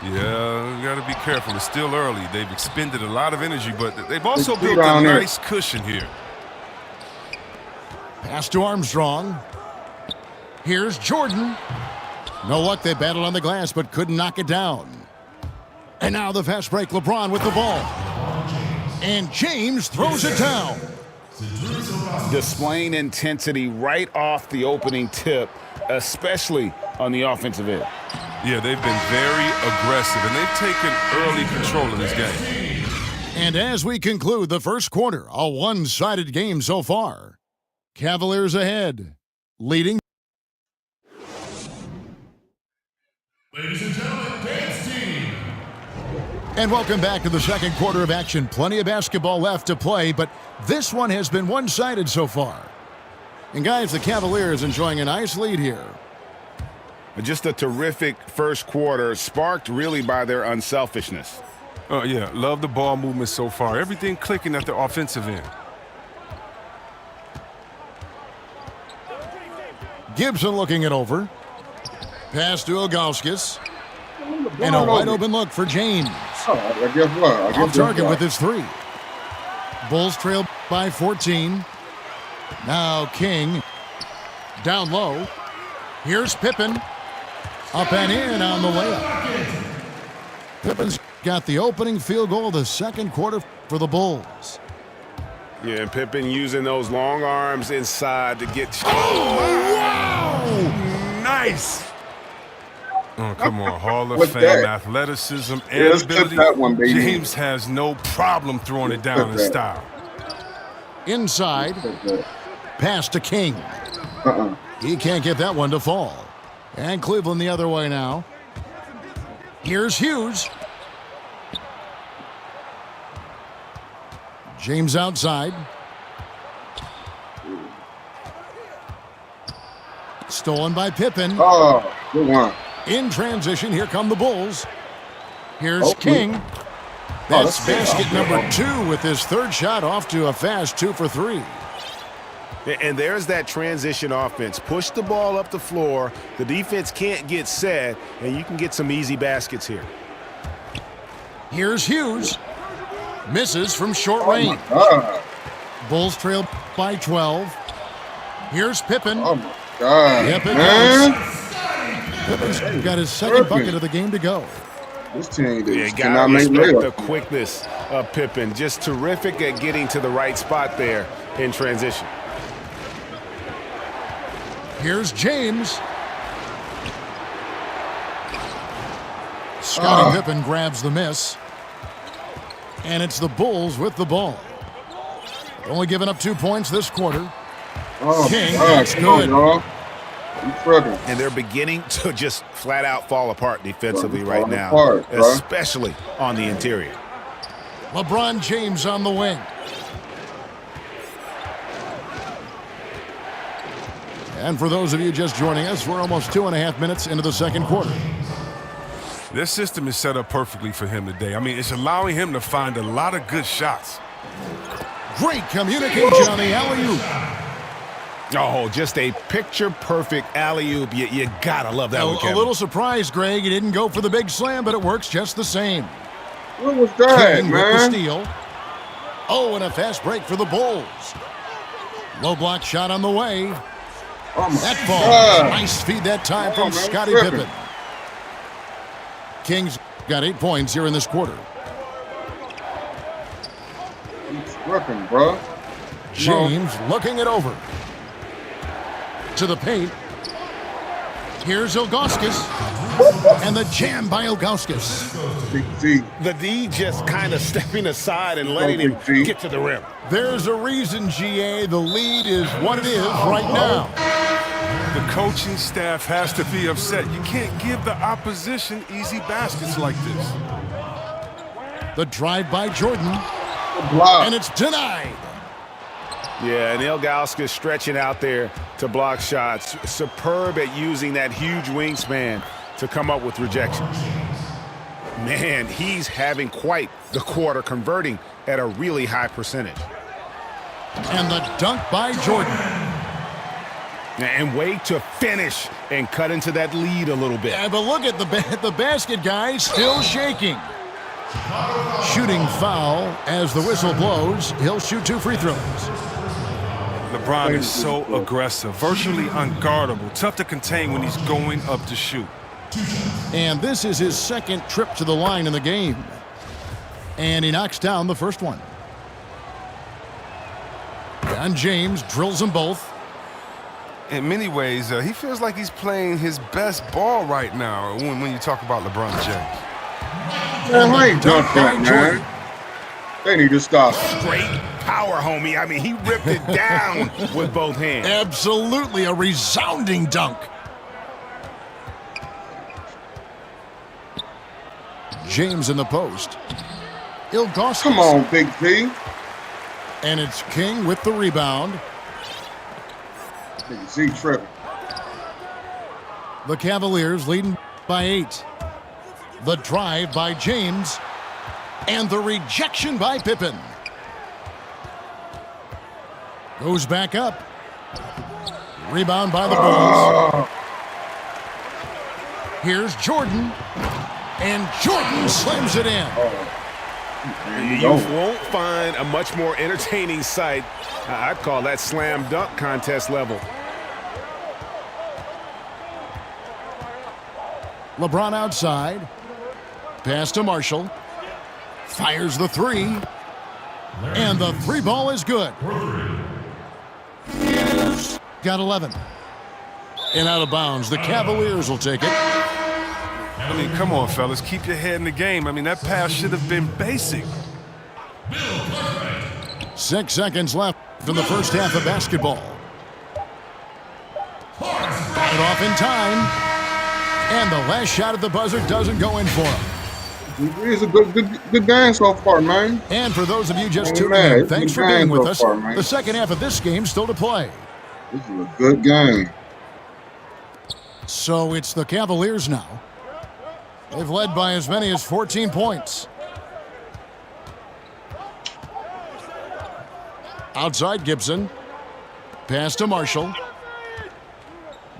Yeah, got to be careful. It's still early. They've expended a lot of energy, but they've also built a nice cushion here. Pass to Armstrong. Here's Jordan. No luck, they battled on the glass, but couldn't knock it down. And now the fast break, LeBron with the ball. And James throws it down. Displaying intensity right off the opening tip, especially on the offensive end. Yeah, they've been very aggressive, and they've taken early control of this game. And as we conclude the first quarter, a one-sided game so far. Cavaliers ahead, leading. Ladies and gentlemen, dance team. And welcome back to the second quarter of action. Plenty of basketball left to play, but this one has been one-sided so far. And guys, the Cavaliers enjoying a nice lead here. Just a terrific first quarter, sparked really by their unselfishness. Oh, yeah, love the ball movement so far. Everything clicking at the offensive end. Gibson looking it over. Pass to Ilgauskas. And a wide-open look for James. I guess what? Off target with his 3. Bulls trail by 14. Now King. Down low. Here's Pippen. Up and in on the layup. Pippen's got the opening field goal of the second quarter for the Bulls. Yeah, and Pippen using those long arms inside to get. Oh, wow! Nice. Oh, come on. Hall of What's Fame, that? athleticism, Yeah, and let's clip ability. that one, baby. James has no problem throwing it down in Clip that. style. Inside, pass to King. He can't get that one to fall. And Cleveland the other way now. Here's Hughes. James outside. Stolen by Pippen. Oh, good one. In transition, here come the Bulls. Here's King. that's basket number 2 with his third shot off to a fast 2 for 3. And there's that transition offense. Push the ball up the floor. The defense can't get set, and you can get some easy baskets here. Here's Hughes. Misses from short range. Bulls trail by 12. Here's Pippen. Oh, my God. Yep, it man. goes. Pippen's got his second bucket of the game to go. This team Yeah, cannot gotta make respect the layups. quickness of Pippen. Just terrific at getting to the right spot there in transition. Here's James. Scottie Pippen grabs the miss. And it's the Bulls with the ball. Only giving up 2 points this quarter. Oh, King, God, that's come on, good. y'all. You tripping. And they're beginning to just flat out fall apart defensively right Falling now, apart, bro. especially on the interior. LeBron James on the wing. And for those of you just joining us, we're almost 2.5 minutes into the second quarter. This system is set up perfectly for him today. I mean, it's allowing him to find a lot of good shots. Great communication on the alley-oop. Oh, just a picture-perfect alley-oop. You gotta love that one, A Kevin. little surprised, Greg. He didn't go for the big slam, but it works just the same. What was that, King with the man? steal. Oh, and a fast break for the Bulls. Low block shot on the way. Oh, my That ball. God. Nice feed that time Oh, from man, Scottie tripping. Pippen. Kings got 8 points here in this quarter. He's tripping, bro. James looking it over. To the paint. Here's Ilgauskas. And the jam by Ilgauskas. Big Z. The D just kind of stepping aside and letting him get to the rim. There's a reason, GA. The lead is what it is right now. The coaching staff has to be upset. You can't give the opposition easy baskets like this. The drive by Jordan. Block. And it's denied. Yeah, and Ilgauskas stretching out there to block shots. Superb at using that huge wingspan to come up with rejections. Man, he's having quite the quarter, converting at a really high percentage. And the dunk by Jordan. And way to finish and cut into that lead a little bit. Yeah, but look at the basket guy still shaking. Shooting foul as the whistle blows. He'll shoot 2 free throws. LeBron is so aggressive, virtually unguardable, tough to contain when he's going up to shoot. And this is his second trip to the line in the game. And he knocks down the first one. And James drills them both. In many ways, he feels like he's playing his best ball right now when you talk about LeBron James. Man, I ain't dunk that, man. They need to stop. Great power, homie. I mean, he ripped it down with both hands. Absolutely a resounding dunk. James in the post. Ilgauskas. Come on, Big Z. And it's King with the rebound. Big Z tripping. The Cavaliers leading by 8. The drive by James. And the rejection by Pippen. Goes back up. Rebound by the Bulls. Here's Jordan. And Jordan slams it in. You won't find a much more entertaining sight. I'd call that slam dunk contest level. LeBron outside. Pass to Marshall. Fires the 3. And the 3 ball is good. Got 11. And out of bounds. The Cavaliers will take it. I mean, come on, fellas. Keep your head in the game. I mean, that pass should have been basic. 6 seconds left in the first half of basketball. It off in time. And the last shot at the buzzer doesn't go in for him. It's a good game so far, man. And for those of you just tuning in, thanks for being with us. The second half of this game still to play. This is a good game. So it's the Cavaliers now. They've led by as many as 14 points. Outside Gibson. Pass to Marshall.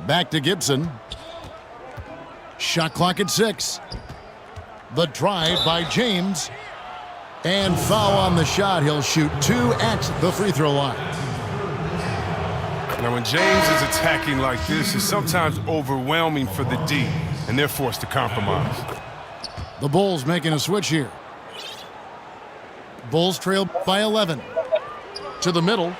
Back to Gibson. Shot clock at 6. The drive by James. And foul on the shot. He'll shoot 2 at the free throw line. Now, when James is attacking like this, it's sometimes overwhelming for the D, and they're forced to compromise. The Bulls making a switch here. Bulls trail by 11. To the middle.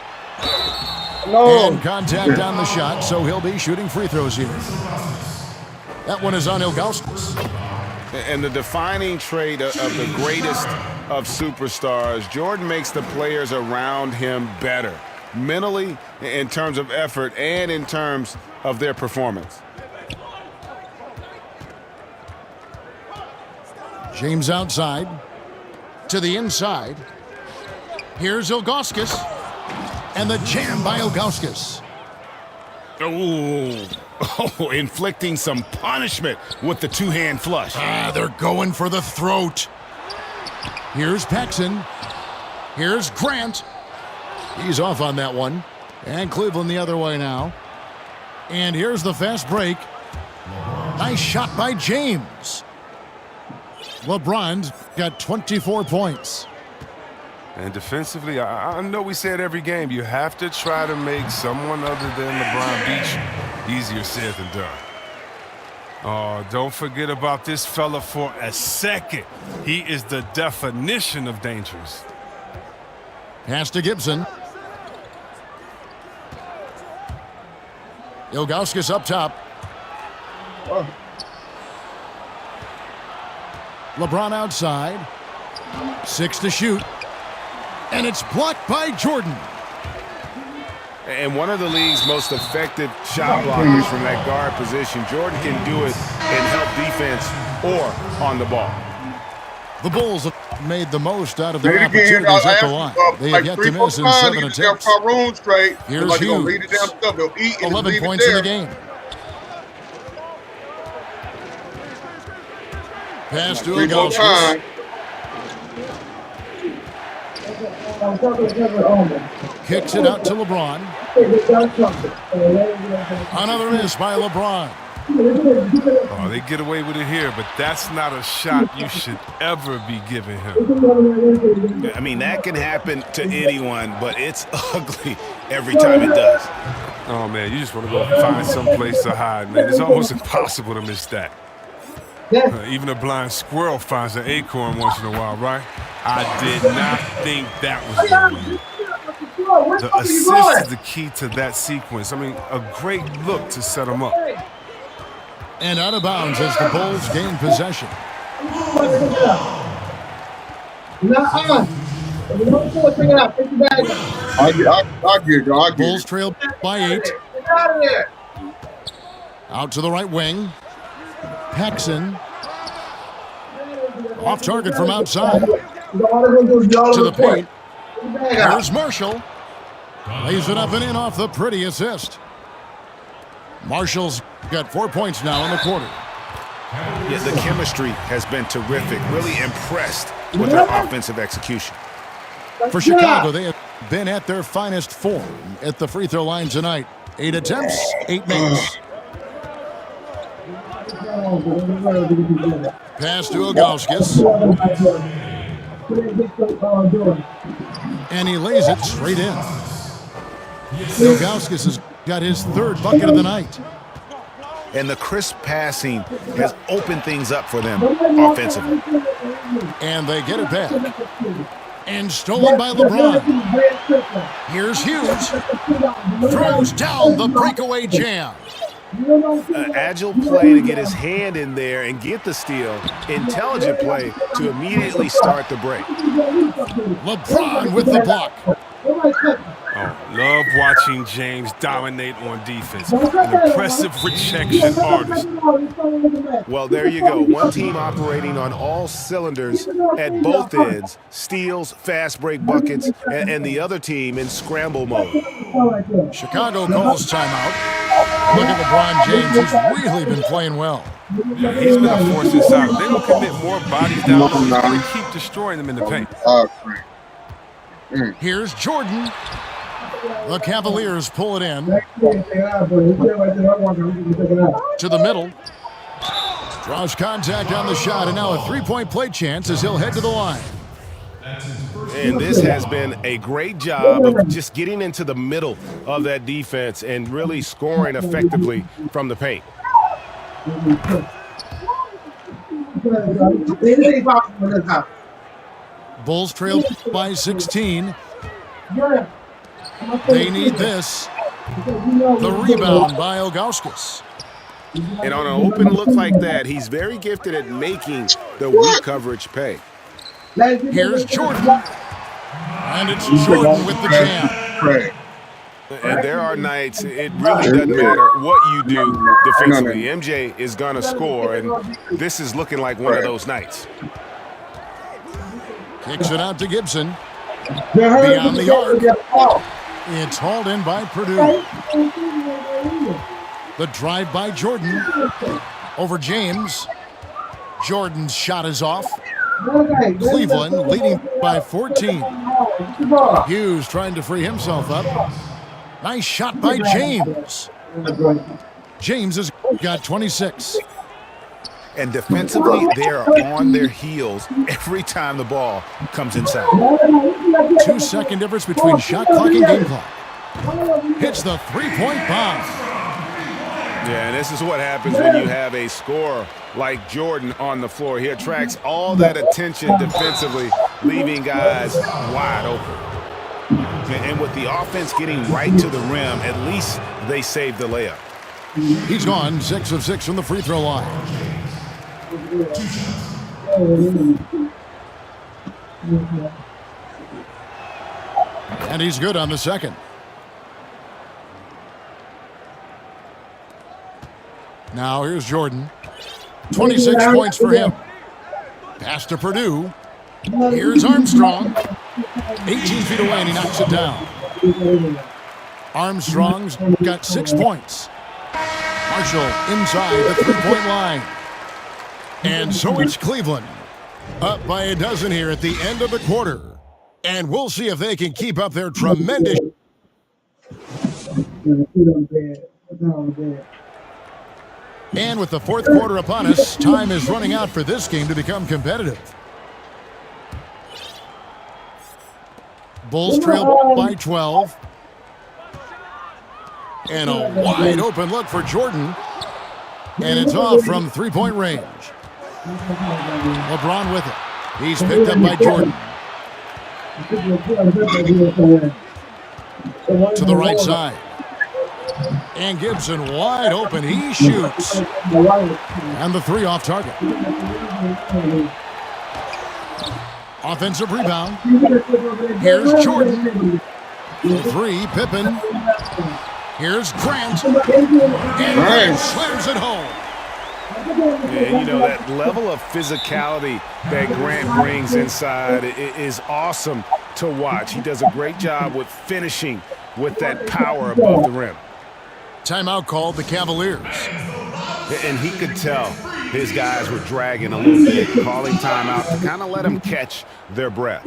No. And contact on the shot, so he'll be shooting free throws here. That one is on Ilgauskas. And the defining trait of the greatest of superstars, Jordan makes the players around him better. Mentally, in terms of effort, and in terms of their performance. James outside. To the inside. Here's Ilgauskas. And the jam by Ilgauskas. Oh, inflicting some punishment with the two-hand flush. They're going for the throat. Here's Paxson. Here's Grant. He's off on that one. And Cleveland the other way now. And here's the fast break. Nice shot by James. LeBron's got 24 points. And defensively, I know we say it every game, you have to try to make someone other than LeBron beat you. Easier said than done. Oh, don't forget about this fella for a second. He is the definition of dangerous. Pass to Gibson. Ilgauskas up top. LeBron outside. 6 to shoot. And it's blocked by Jordan. And one of the league's most effective shot blockers from that guard position. Jordan can do it in help defense or on the ball. The Bulls have made the most out of their opportunities at the line. They have yet to miss in 7 attempts. Here's Hughes. 11 points in the game. Pass to Ilgauskas. Kicks it out to LeBron. Another miss by LeBron. Oh, they get away with it here, but that's not a shot you should ever be giving him. I mean, that can happen to anyone, but it's ugly every time it does. Oh, man, you just want to go find some place to hide, man. It's almost impossible to miss that. Even a blind squirrel finds an acorn once in a while, right? I did not think that was going. The assist is the key to that sequence. I mean, a great look to set them up. And out of bounds as the Bulls gain possession. Bulls trail by 8. Out to the right wing. Paxson. Off target from outside. To the paint. Here's Marshall. Lays it up and in off the pretty assist. Marshall's got 4 points now in the quarter. Yeah, the chemistry has been terrific. Really impressed with their offensive execution. For Chicago, they have been at their finest form at the free throw line tonight. 8 attempts, 8 makes. Pass to Ilgauskas. And he lays it straight in. Ilgauskas has got his 3rd bucket of the night. And the crisp passing has opened things up for them offensively. And they get it back. And stolen by LeBron. Here's Hughes. Throws down the breakaway jam. Agile play to get his hand in there and get the steal. Intelligent play to immediately start the break. LeBron with the block. Oh, love watching James dominate on defense. An impressive rejection artist. Well, there you go. One team operating on all cylinders at both ends. Steals, fast break buckets, and the other team in scramble mode. Chicago calls timeout. Look at LeBron James. He's really been playing well. Yeah, he's been a force inside. They don't commit more bodies down low. He's going to keep destroying them in the paint. Here's Jordan. The Cavaliers pull it in. To the middle. Draws contact on the shot, and now a three-point play chance as he'll head to the line. And this has been a great job of just getting into the middle of that defense and really scoring effectively from the paint. Bulls trail by 16. They need this. The rebound by Ilgauskas. And on an open look like that, he's very gifted at making the weak coverage pay. Here's Jordan. And it's Jordan with the jam. And there are nights, it really doesn't matter what you do defensively. MJ is going to score, and this is looking like one of those nights. Kicks it out to Gibson. Beyond the arc. It's hauled in by Purdue. The drive by Jordan. Over James. Jordan's shot is off. Cleveland leading by 14. Hughes trying to free himself up. Nice shot by James. James has got 26. And defensively, they are on their heels every time the ball comes inside. 2-second difference between shot clock and game clock. Hits the three-point bomb. Yeah, and this is what happens when you have a scorer like Jordan on the floor. He attracts all that attention defensively, leaving guys wide open. And with the offense getting right to the rim, at least they saved the layup. He's gone 6 of 6 from the free throw line. And he's good on the second. Now here's Jordan. 26 points for him. Pass to Purdue. Here's Armstrong. 18 feet away, and he knocks it down. Armstrong's got 6 points. Marshall inside the three-point line. And so it's Cleveland. Up by a dozen here at the end of the quarter. And we'll see if they can keep up their tremendous... And with the fourth quarter upon us, time is running out for this game to become competitive. Bulls trail by 12. And a wide open look for Jordan. And it's off from three-point range. LeBron with it. He's picked up by Jordan. To the right side. And Gibson wide open. He shoots. And the three off target. Offensive rebound. Here's Jordan. Three, Pippen. Here's Grant. And Grant slams it home. Yeah, you know, that level of physicality that Grant brings inside is awesome to watch. He does a great job with finishing with that power above the rim. Timeout called the Cavaliers. And he could tell his guys were dragging a little bit, calling timeout to kind of let them catch their breath.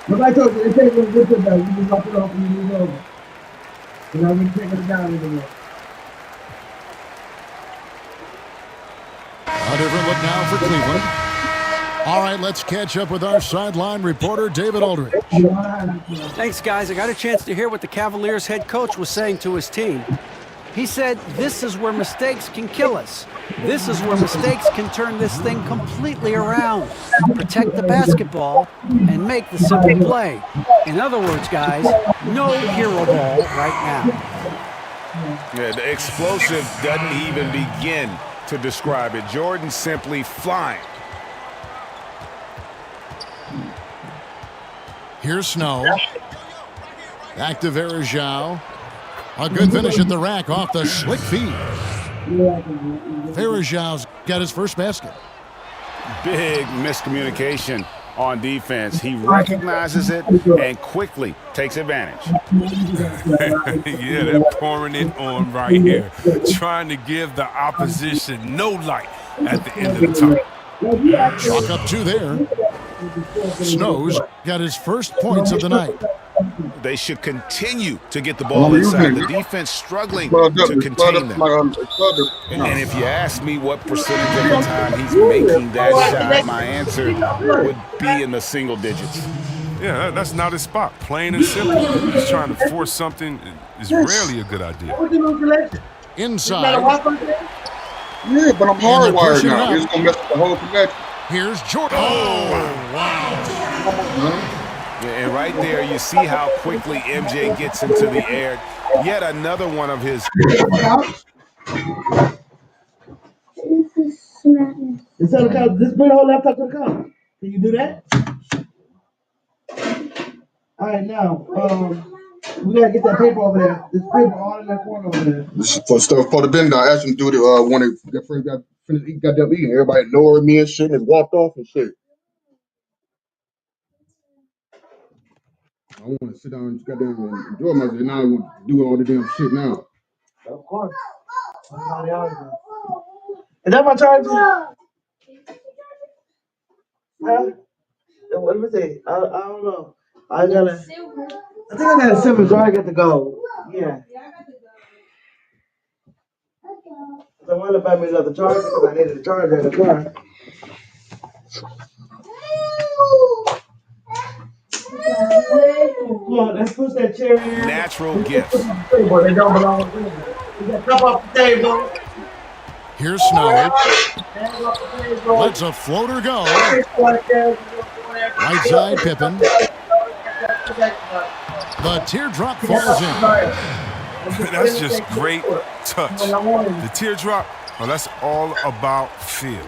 Nobody told you, they take it with it back. You just drop it off and you move over. And now we're taking it down anymore. A different look now for Cleveland. All right, let's catch up with our sideline reporter, David Aldridge. Thanks, guys. I got a chance to hear what the Cavaliers head coach was saying to his team. He said, "This is where mistakes can kill us. This is where mistakes can turn this thing completely around. Protect the basketball and make the simple play." In other words, guys, no hero ball right now. Yeah, the explosive doesn't even begin to describe it. Jordan simply flying. Here's Snow. Back to Verajao. A good finish at the rack off the slick feed. Verajao's got his first basket. Big miscommunication on defense. He recognizes it and quickly takes advantage. Yeah, they're pouring it on right here. Trying to give the opposition no light at the end of the tunnel. Chalk up 2 there. Snow's got his first points of the night. They should continue to get the ball inside. The defense struggling to contain them. And if you ask me what percentage of the time he's making that shot, my answer would be in the single digits. Yeah, that's not his spot. Plain and simple. Just trying to force something is rarely a good idea. Inside. Yeah, but I'm hardwired now. It's going to mess with the whole connection. Here's Jordan. Oh, wow. And right there, you see how quickly MJ gets into the air. Yet another one of his. Just bring the whole laptop to the car. Can you do that? All right, now, we gotta get that paper over there. This paper all in that corner over there. This is for stuff for the bend. I asked him to do it when the friend got finished, got done eating. Everybody ignored me and shit and walked off and shit. I want to sit down and goddamn and enjoy myself. Now I want to do all the damn shit now. Of course. Is that my charger? Huh? What me see? I don't know. I think I got a silver, so I got the gold. Yeah. So I want to buy me another charger because I needed a charger in the car. Come on, let's push that chair in. Natural gifts. They don't belong to me. We got cup off the table. Here's Snow. Lets a floater go. Right side, Pippen. The teardrop falls in. That's just great touch. The teardrop, well, that's all about feel.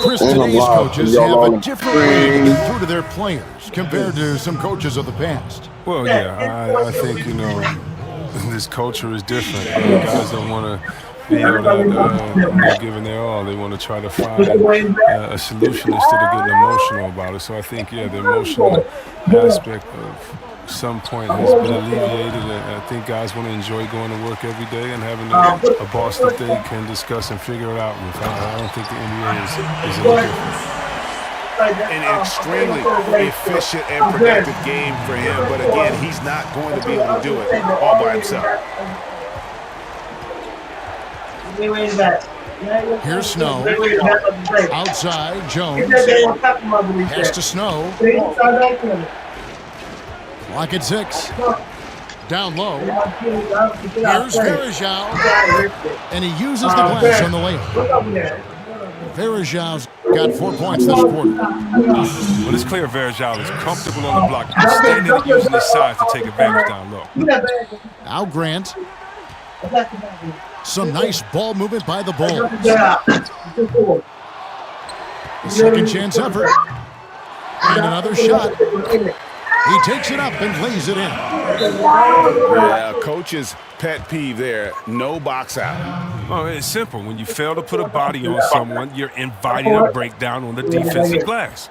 Chris, today's coaches have a different way to get through to their players compared to some coaches of the past. Well, yeah, I think, this culture is different. Guys don't want to be able to they're giving their all. They want to try to find a solution instead of getting emotional about it. So I think, the emotional aspect of some point has been alleviated. And I think guys want to enjoy going to work every day and having a boss that they can discuss and figure it out with. I don't think the NBA is any different. An extremely efficient and productive game for him, but again, he's not going to be able to do it all by himself. Here's Snow. Outside, Jones. Pass to Snow. Lock at 6. Down low. Here's Verajao. And he uses the glass on the layup. Verajao's got 4 points this quarter. Well, it's clear Verajao is comfortable on the block, standing and using his size to take advantage down low. Now Grant. Some nice ball movement by the Bulls. Second chance effort. And another shot. He takes it up and lays it in. Yeah, coach's pet peeve there. No box out. Oh, it's simple. When you fail to put a body on someone, you're inviting a breakdown on the defensive glass.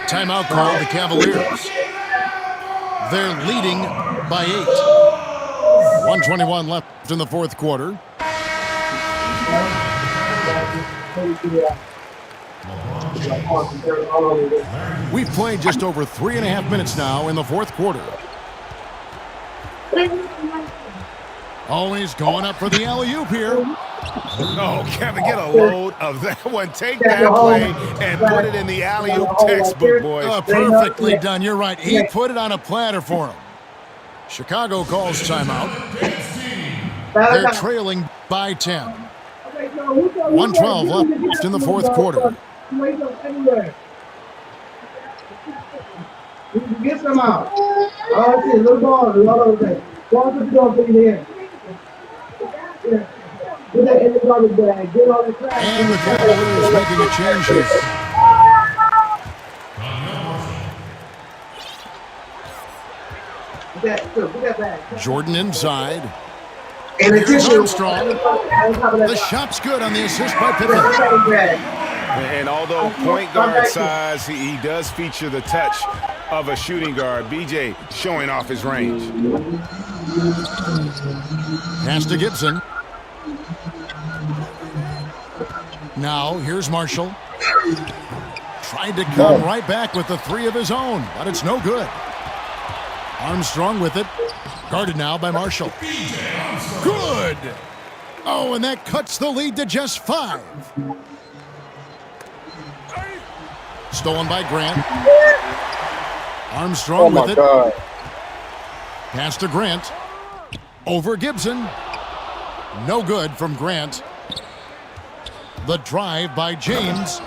Timeout call the Cavaliers. They're leading by 8. 1:21 left in the fourth quarter. We've played just over 3.5 minutes now in the fourth quarter. Always going up for the alley-oop here. Oh, Kevin, get a load of that one. Take that play and put it in the alley-oop textbook, boys. Perfectly done. You're right. He put it on a platter for him. Chicago calls timeout. They're trailing by 10. 1:12 left in the fourth quarter. Get some out. All right, little ball, all over. Ball to the door for you here. Get that in the garbage bag. Get all the trash. And the Cavaliers making a change here. Get that bag. Jordan inside. And Here's Armstrong. The shot's good on the assist by Pippen. And although point guard size, he does feature the touch of a shooting guard. BJ showing off his range. Pass to Gibson. Now, here's Marshall. Tried to come right back with the three of his own, but it's no good. Armstrong with it. Guarded now by Marshall. Good! Oh, and that cuts the lead to just 5. Stolen by Grant. Armstrong with it. God. Pass to Grant. Over Gibson. No good from Grant. The drive by James.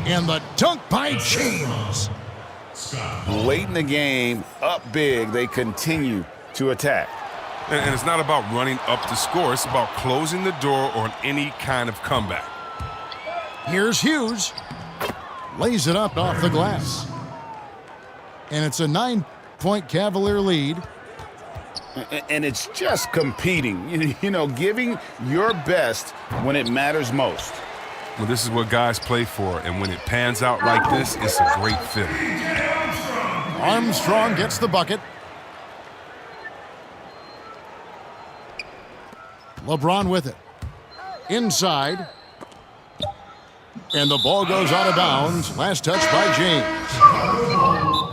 And the dunk by James. Late in the game, up big, they continue to attack. And it's not about running up to score. It's about closing the door on any kind of comeback. Here's Hughes. Lays it up off the glass. And it's a 9-point Cavalier lead. And it's just competing, you know, giving your best when it matters most. Well, this is what guys play for, and when it pans out like this, it's a great feeling. Armstrong gets the bucket. LeBron with it. Inside. And the ball goes out of bounds. Last touch by James.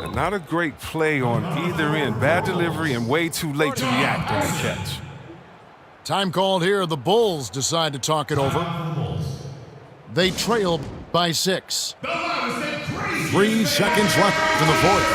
And not a great play on either end. Bad delivery and way too late to react on the catch. Time called here. The Bulls decide to talk it over. They trail by 6. 3 seconds left in the fourth.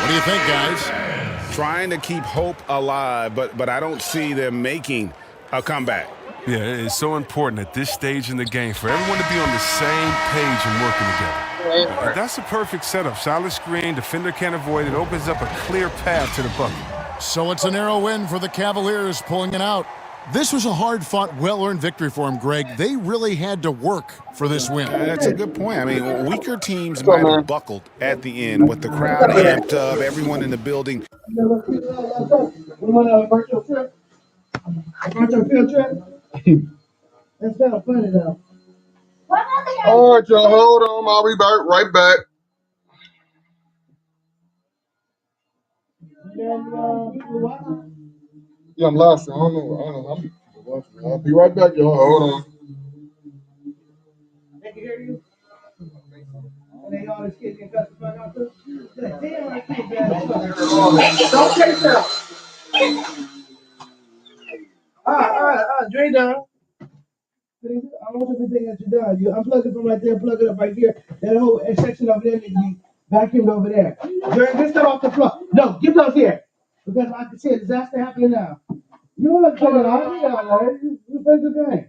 What do you think, guys? Trying to keep hope alive, but I don't see them making a comeback. Yeah, it's so important at this stage in the game for everyone to be on the same page and working together. That's a perfect setup. Solid screen, defender can't avoid it. Opens up a clear path to the bucket. So it's a narrow win for the Cavaliers, pulling it out. This was a hard-fought, well-earned victory for them, Greg. They really had to work for this win. That's a good point. I mean, weaker teams might have buckled at the end with the crowd amped up, everyone in the building. We went on a virtual trip. A virtual field trip. That's kind of funny, though. All right, y'all, hold on. I'll be back, right back. Yeah, I'm lost. I don't know. I'll be right back, y'all. Hold on. They can hear you? And they all this kids can cuss the fuck out too? Damn, I can't get it. Don't take that. Dre down. I want you to think that you're done. You unplug it from right there, plug it up right here. That whole section over there needs to be vacuumed over there. Dre, get stuff off the floor. No, get those here. Because I can see a disaster happening now. You don't have to check it out. Yeah, right? You play the game.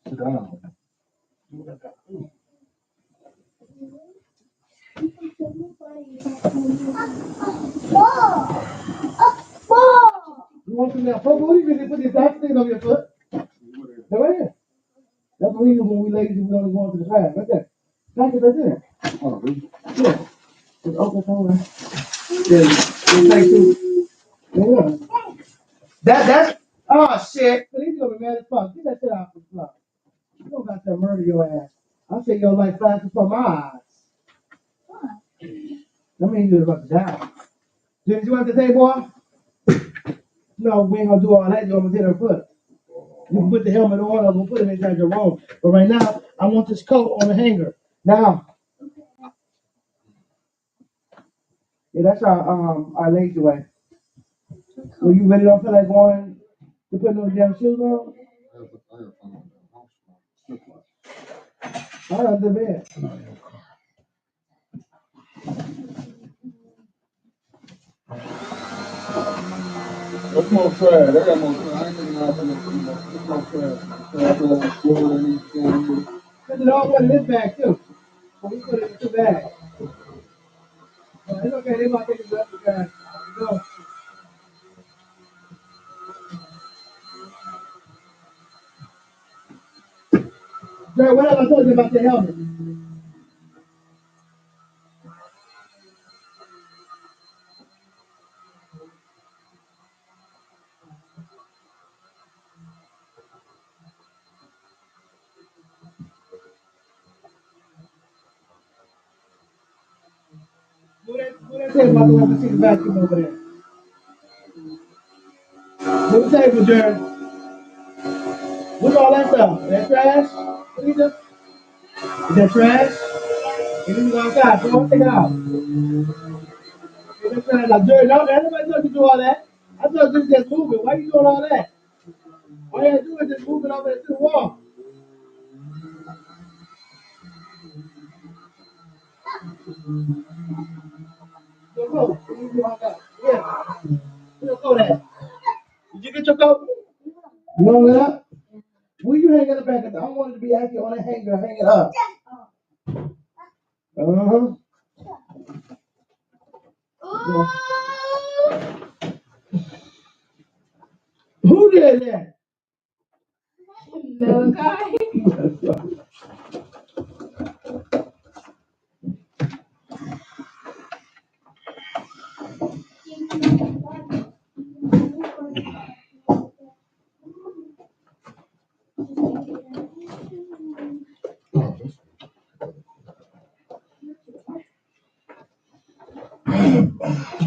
Sit down. You want some now? What do you mean they put this dice thing on your foot? They're right here. That's what we do when we lazy, we only go into the class. Right there. Back it right there. Oh, really? Yeah. Just open somewhere. Yeah. Take two. Yeah. That's oh shit. But he's gonna be mad as fuck. Get that shit out the floor. You don't got to murder your ass. I'll take your life fast before my eyes. That means you're about to die. Did you have to say, boy? No, we ain't gonna do all that. You're gonna hit her foot. You can put the helmet on, I'm gonna put it inside your room. But right now, I want this coat on the hanger. Now, yeah, that's our lazy way. Well, you really don't feel like going to put no damn shoes on? I don't do that. What's more trash? They got more trash. I ain't thinking out for what's more trash. Trash on floor than these things. Put it all in this bag too. So we put it in two bags. It's okay, they might think it's up to guys. Go. Jay, what else I told you about the helmet? What I say about the one to see the vacuum over there? What the table, Jared? What's all that stuff? Is that trash? What is it? Is that trash? It is outside, so don't take it out. Is that trash? Like, Jared, no, everybody told you to do all that. I thought you just moving. Why you doing all that? All you gotta do is just move it over there to the wall. Go, go. Yeah. Where's your coat at? Did you get your coat? You want it up? Will you hang it up back? I want it to be actually on a hanger. Hang it up. Uh-huh. Who did that? No guy.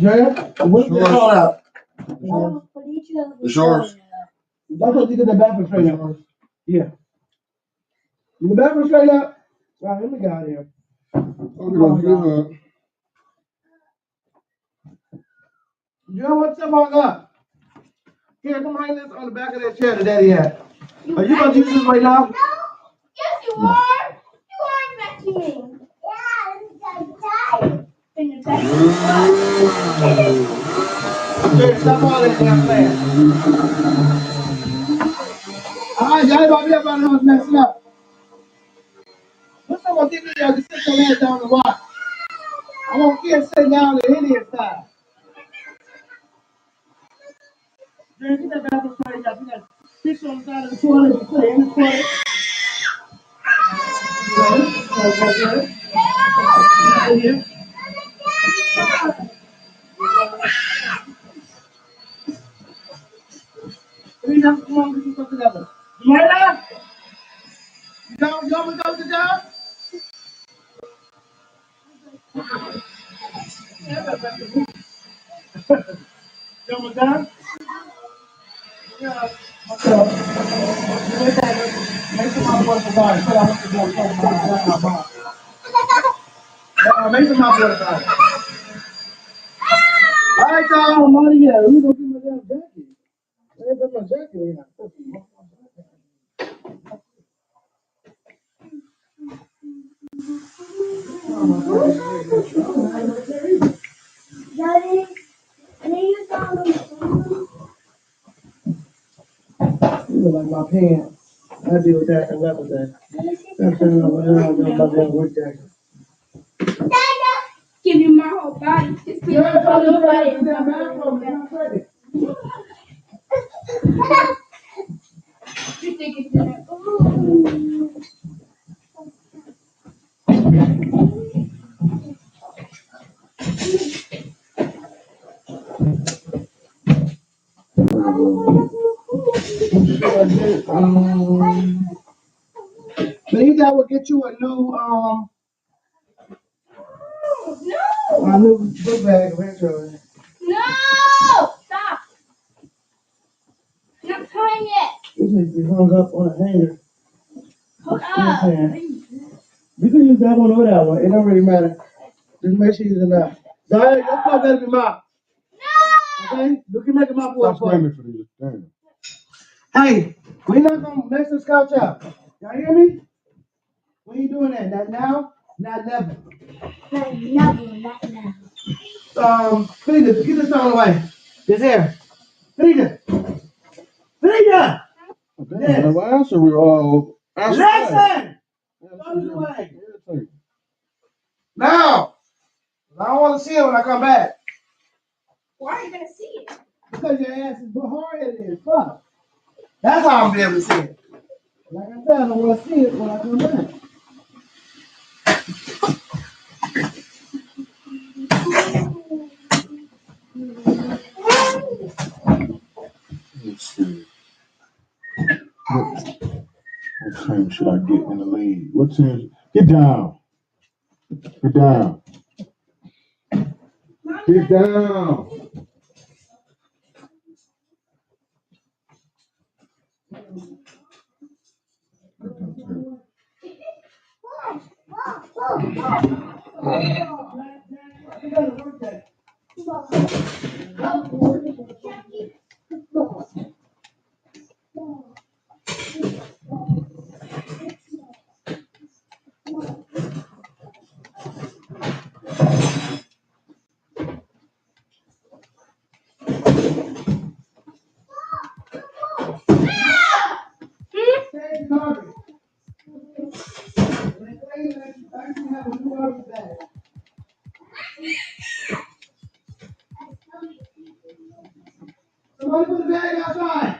Jared, what's this all out? It's yours. I thought you get the bathroom straight up. Yeah. You the bathroom straight up? All right, let me get out of here. Jared, what's up on up? Here, come hang this on the back of that chair that Daddy had. Are you gonna use this right now? No. Yes, you are. You aren't vacuuming. Yeah, in the back. Jared, stop all that damn playing. All right, y'all about to be up out of the house messing up. What's up with you? Y'all just sit your ass down and watch. I want kids sitting down the Indian style. Jared, get that bathroom straight up. You got fish on the side of the toilet. You put it in the toilet. Come on, we can go together. Marla, you want to go to the job? You want to go? Yeah. Make some hot water for God. Put out the door. Make some hot water for God. All right, y'all. I'm out of here. Who's going to give me that jacket? I ain't put my jacket in. Daddy, can you use all You look like my pants. I deal with that another day. That's about that work jacket. give you my whole body? Just put your whole body in the bathroom. You think it's in there? Ooh. Maybe I will get you a new No! a new book bag eventually. No! Stop! Not time yet. This needs to be hung up on a hanger. Hold up. You can use that one or that one. It don't really matter. Just make sure you use enough. So your clothes gotta be mopped. No! Okay? You can make a mop water Stop for you. screaming for these. Damn. Hey, we're not gonna mess this couch up. Y'all hear me? We ain't doing that. Not now, not never. Not now. Please, get this on the way. This here. Stadia. Stadia. Okay, yes. Answer Listen. Go this way. Now. I don't want to see it when I come back. Why are you gonna see it? Because your ass is hard-headed as fuck. That's how I'm be able to see it. Like I said, I don't want to see it when I come back. Let's see. What team should I get in the league? What team? Get down. Get down. Get down. Somebody put the bag outside.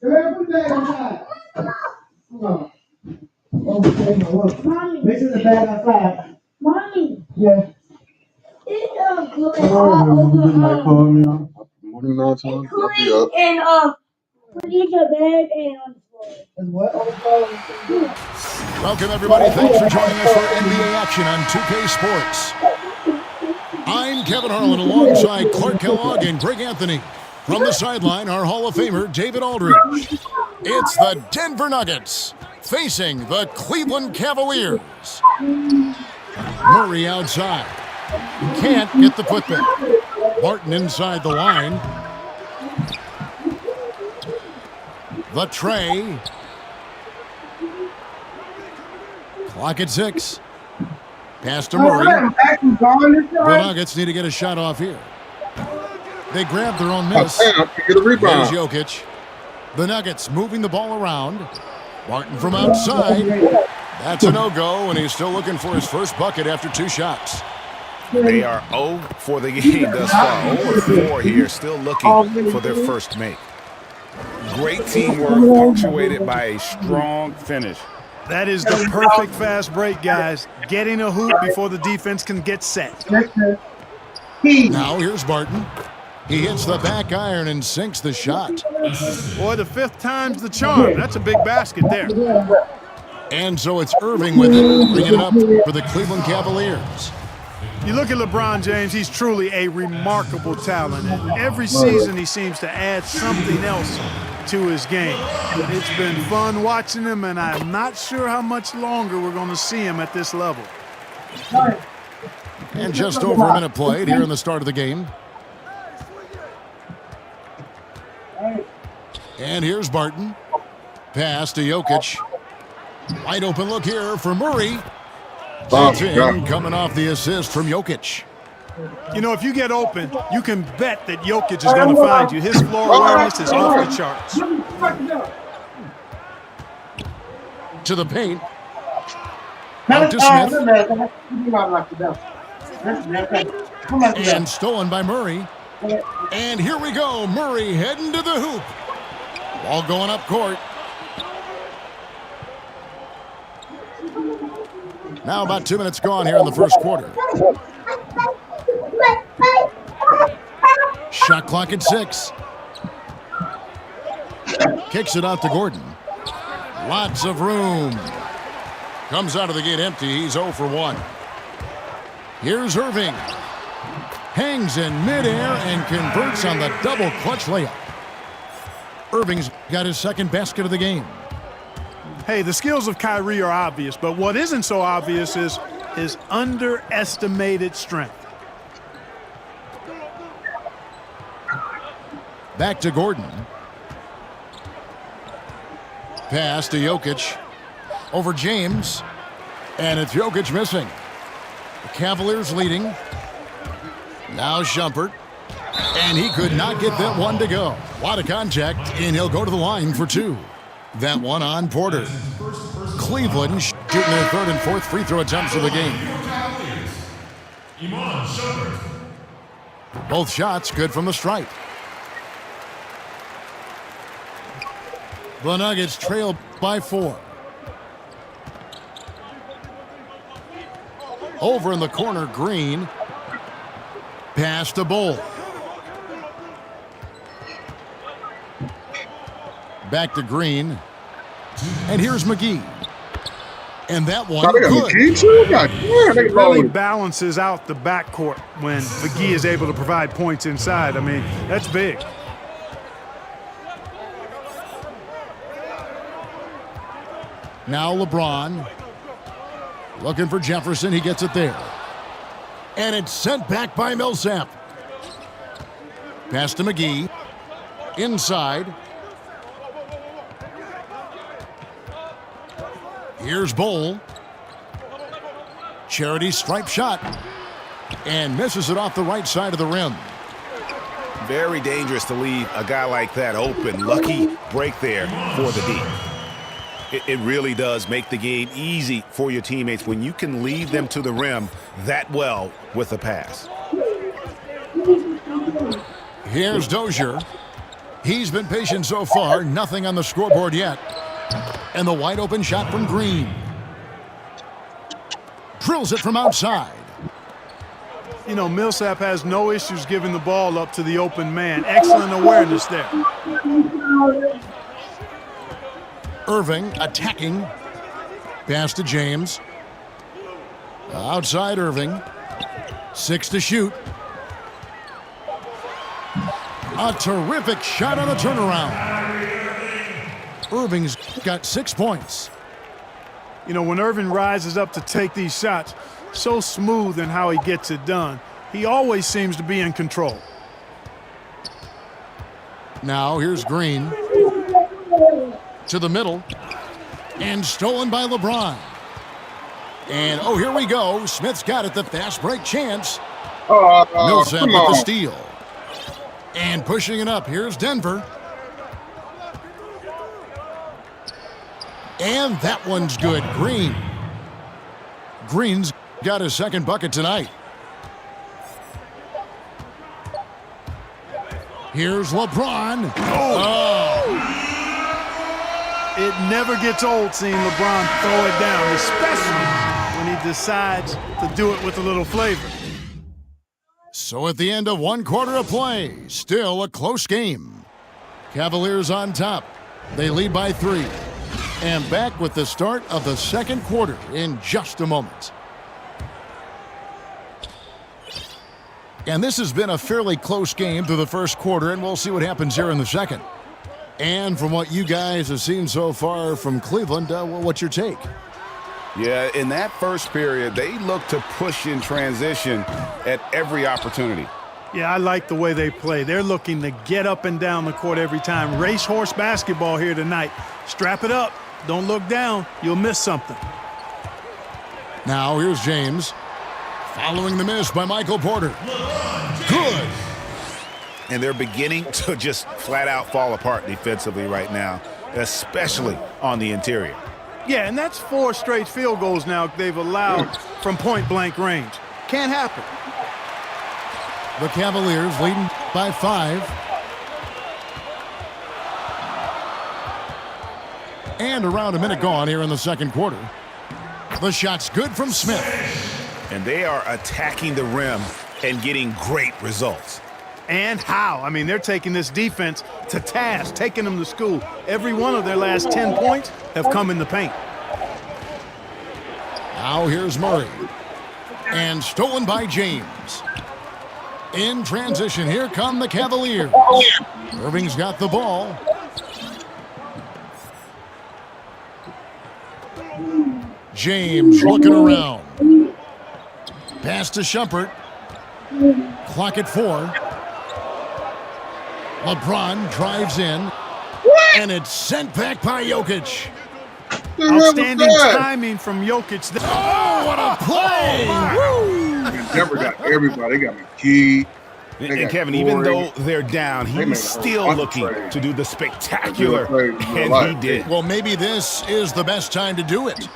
Somebody put the bag outside. Hold on. Okay, look. Mommy. Make sure the bag outside. Mommy. Yeah. It's good. Call me on. Morning, no time. I'll be up. And put it in the bag and on the floor. And what? On the phone. Welcome, everybody. Thanks for joining us for NBA action on 2K Sports. I'm Kevin Harlan alongside Clark Kellogg and Greg Anthony. From the sideline, our Hall of Famer, David Aldridge. It's the Denver Nuggets facing the Cleveland Cavaliers. Murray outside. Can't get the putback. Martin inside the line. The tray. Clock at 6. Pass to Murray. The Nuggets need to get a shot off here. They grab their own miss. Get a rebound. Here's Jokic. The Nuggets moving the ball around. Martin from outside. That's a no-go, and he's still looking for his first bucket after 2 shots. They are 0 for the game thus far. 0-4 here, still looking for their first make. Great teamwork, punctuated by a strong finish. That is the perfect fast break, guys. Getting a hoop before the defense can get set. Now here's Barton. He hits the back iron and sinks the shot. Boy, the 5th time's the charm. That's a big basket there. And so it's Irving with it, bringing it up for the Cleveland Cavaliers. You look at LeBron James, he's truly a remarkable talent. And every season he seems to add something else to his game. It's been fun watching him, and I'm not sure how much longer we're going to see him at this level. And just over a minute played here in the start of the game. And here's Barton. Pass to Jokic. Wide open look here for Murray. That's in, coming off the assist from Jokic. You know, if you get open, you can bet that Jokic is going to find you. His floor awareness is off the charts. To the paint. Out to Smith. And stolen by Murray. And here we go. Murray heading to the hoop. Ball going up court. Now about 2 minutes gone here in the first quarter. Shot clock at 6. Kicks it out to Gordon. Lots of room. Comes out of the gate empty. He's 0 for 1. Here's Irving. Hangs in midair and converts on the double clutch layup. Irving's got his second basket of the game. Hey, the skills of Kyrie are obvious, but what isn't so obvious is his underestimated strength. Back to Gordon. Pass to Jokic. Over James. And it's Jokic missing. The Cavaliers leading. Now Shumpert. And he could not get that one to go. A lot of contact, and he'll go to the line for 2. That one on Porter. Cleveland shooting their 3rd and 4th free throw attempts of the game. Both shots good from the stripe. The Nuggets trail by 4. Over in the corner, Green. Pass to Bull. Back to Green. And here's McGee. And that one good. Really balances out the backcourt when McGee is able to provide points inside. I mean, that's big. Now LeBron. Looking for Jefferson. He gets it there. And it's sent back by Millsap. Pass to McGee. Inside. Here's Bull. Charity stripe shot. And misses it off the right side of the rim. Very dangerous to leave a guy like that open. Lucky break there for the D. It really does make the game easy for your teammates when you can lead them to the rim that well with a pass. Here's Dozier. He's been patient so far. Nothing on the scoreboard yet. And the wide open shot from Green. Drills it from outside. You know, Millsap has no issues giving the ball up to the open man. Excellent awareness there. Irving attacking. Pass to James. Outside Irving. 6 to shoot. A terrific shot on the turnaround. Irving's got 6 points. You know, when Irving rises up to take these shots, so smooth in how he gets it done. He always seems to be in control. Now here's Green. To the middle. And stolen by LeBron. And, oh, here we go. Smith's got it, the fast break chance. Millsap with the steal. And pushing it up, here's Denver. And that one's good. Green. Green's got his 2nd bucket tonight. Here's LeBron. It never gets old seeing LeBron throw it down, especially when he decides to do it with a little flavor. So at the end of 1 quarter of play, still a close game. Cavaliers on top. They lead by 3. And back with the start of the 2nd quarter in just a moment. And this has been a fairly close game through the 1st quarter, and we'll see what happens here in the 2nd. And from what you guys have seen so far from Cleveland, what's your take? Yeah, in that first period, they looked to push in transition at every opportunity. Yeah, I like the way they play. They're looking to get up and down the court every time. Racehorse basketball here tonight. Strap it up. Don't look down. You'll miss something. Now here's James. Following the miss by Michael Porter. Good. And they're beginning to just flat out fall apart defensively right now, especially on the interior. Yeah, and that's 4 straight field goals now they've allowed from point-blank range. Can't happen. The Cavaliers leading by 5. And around a minute gone here in the 2nd quarter. The shot's good from Smith. And they are attacking the rim and getting great results. And how? I mean, they're taking this defense to task, taking them to school. Every one of their last 10 points have come in the paint. Now here's Murray. And stolen by James. In transition, here come the Cavaliers. Irving's got the ball. James looking around. Pass to Shumpert. Clock at 4. LeBron drives in. And it's sent back by Jokic. Outstanding timing from Jokic. Oh, what a play! Denver got everybody. They got McGee. And Kevin, even though they're down, he's still looking to do the spectacular, and he did. Well, maybe this is the best time to do it.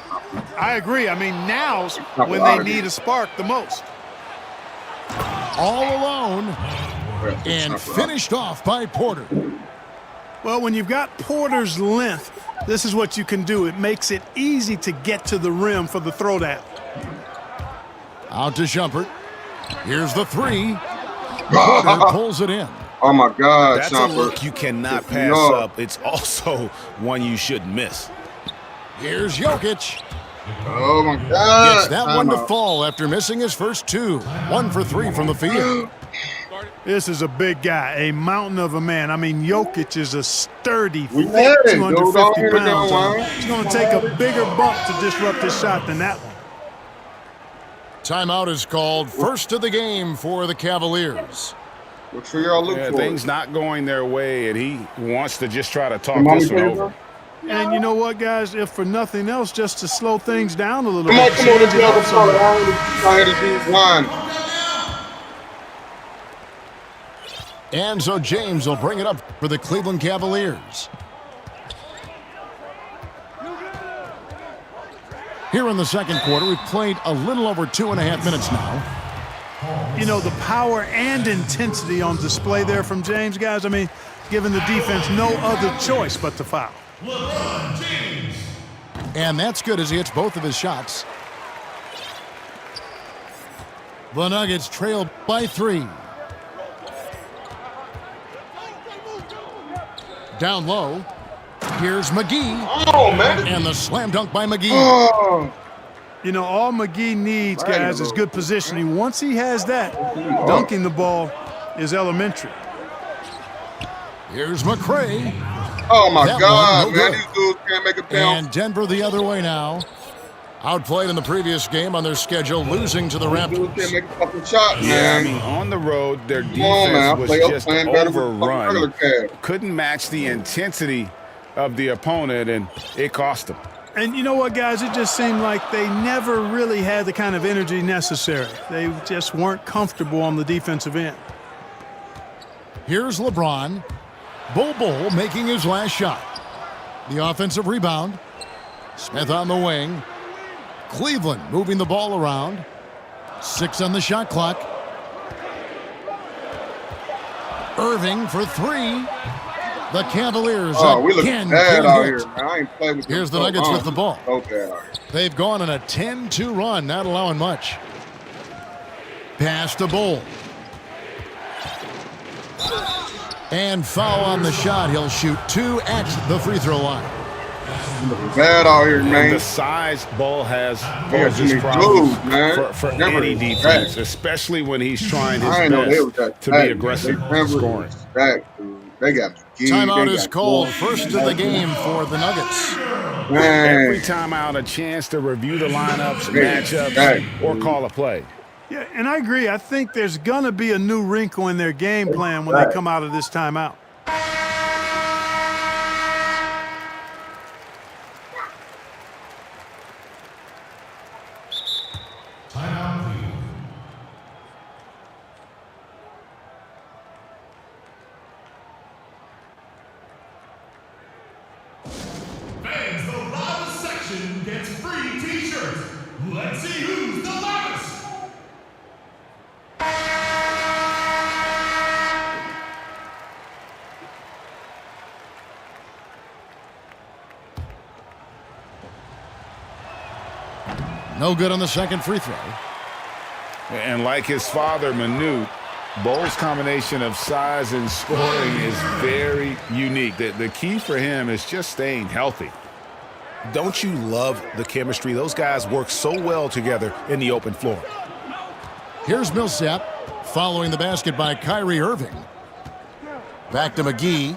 I agree. I mean, now's when they need a spark the most. All alone and finished off by Porter. Well, when you've got Porter's length, this is what you can do. It makes it easy to get to the rim for the throwdown. Out to Shumpert. Here's the three. Porter pulls it in. Oh, my God, That's Shumpert. a look you cannot pass up. It's also one you shouldn't miss. Here's Jokic. Oh, my God. Gets that one to fall after missing his first two. 1 for 3 from the field. This is a big guy, a mountain of a man. I mean, Jokic is a sturdy, thick 250 pounds. He's going to take a bigger bump to disrupt his shot than that one. Timeout is called. First of the game for the Cavaliers. What for y'all look for? Things not going their way, and he wants to just try to talk this one over. And you know what, guys? If for nothing else, just to slow things down a little Come on, bit. come on, the other side. I had to do one. And so James will bring it up for the Cleveland Cavaliers. Here in the second quarter, we've played a little over 2.5 minutes now. You know, the power and intensity on display there from James, guys. I mean, giving the defense no other choice but to foul. LeBron James. And that's good as he hits both of his shots. The Nuggets trail by 3. Down low. Here's McGee. Oh, man. And the slam dunk by McGee. Oh. You know, all McGee needs, guys, is good positioning. Once he has that, dunking the ball is elementary. Here's McRae. Oh, my That God, one, no man. good. These dudes can't make a down. And Denver the other way now. Outplayed in the previous game on their schedule, losing to the Dudes can't Raptors. make a fucking shot, Yeah, I man. mean, on the road, their on, man. defense was just Playing better with overrun. regular Cavs. Couldn't match the intensity of the opponent, and it cost them. And you know what, guys? It just seemed like they never really had the kind of energy necessary. They just weren't comfortable on the defensive end. Here's LeBron. Bol making his last shot. The offensive rebound. Smith on the wing. Cleveland moving the ball around. 6 on the shot clock. Irving for 3. The Cavaliers We look again bad out hit. here, man. I ain't playing with Here's the them Nuggets so with the ball. So bad out here. They've gone on a 10-2 run, not allowing much. Pass to Bol. And foul on the shot. He'll shoot 2 at the free throw line. Bad out here, And man. the size Ball has got poses too many problems dudes, man. for Denver any is defense, bad. especially when he's trying I ain't know they was his that best to bad. be aggressive Denver scoring. is bad, dude. They got McGee. Timeout they is got called. Moore. First of the game for the Nuggets. Man. Every timeout, a chance to review the lineups, Yeah. matchups, or call a play. Yeah, and I agree. I think there's going to be a new wrinkle in their game plan when they come out of this timeout. Timeout, Cleveland. Fans, the loudest section gets free t-shirts. Let's see who's the loudest. No good on the second free throw. And like his father, Manute, Bol's combination of size and scoring is very unique. The key for him is just staying healthy. Don't you love the chemistry? Those guys work so well together in the open floor. Here's Millsap following the basket by Kyrie Irving. Back to McGee.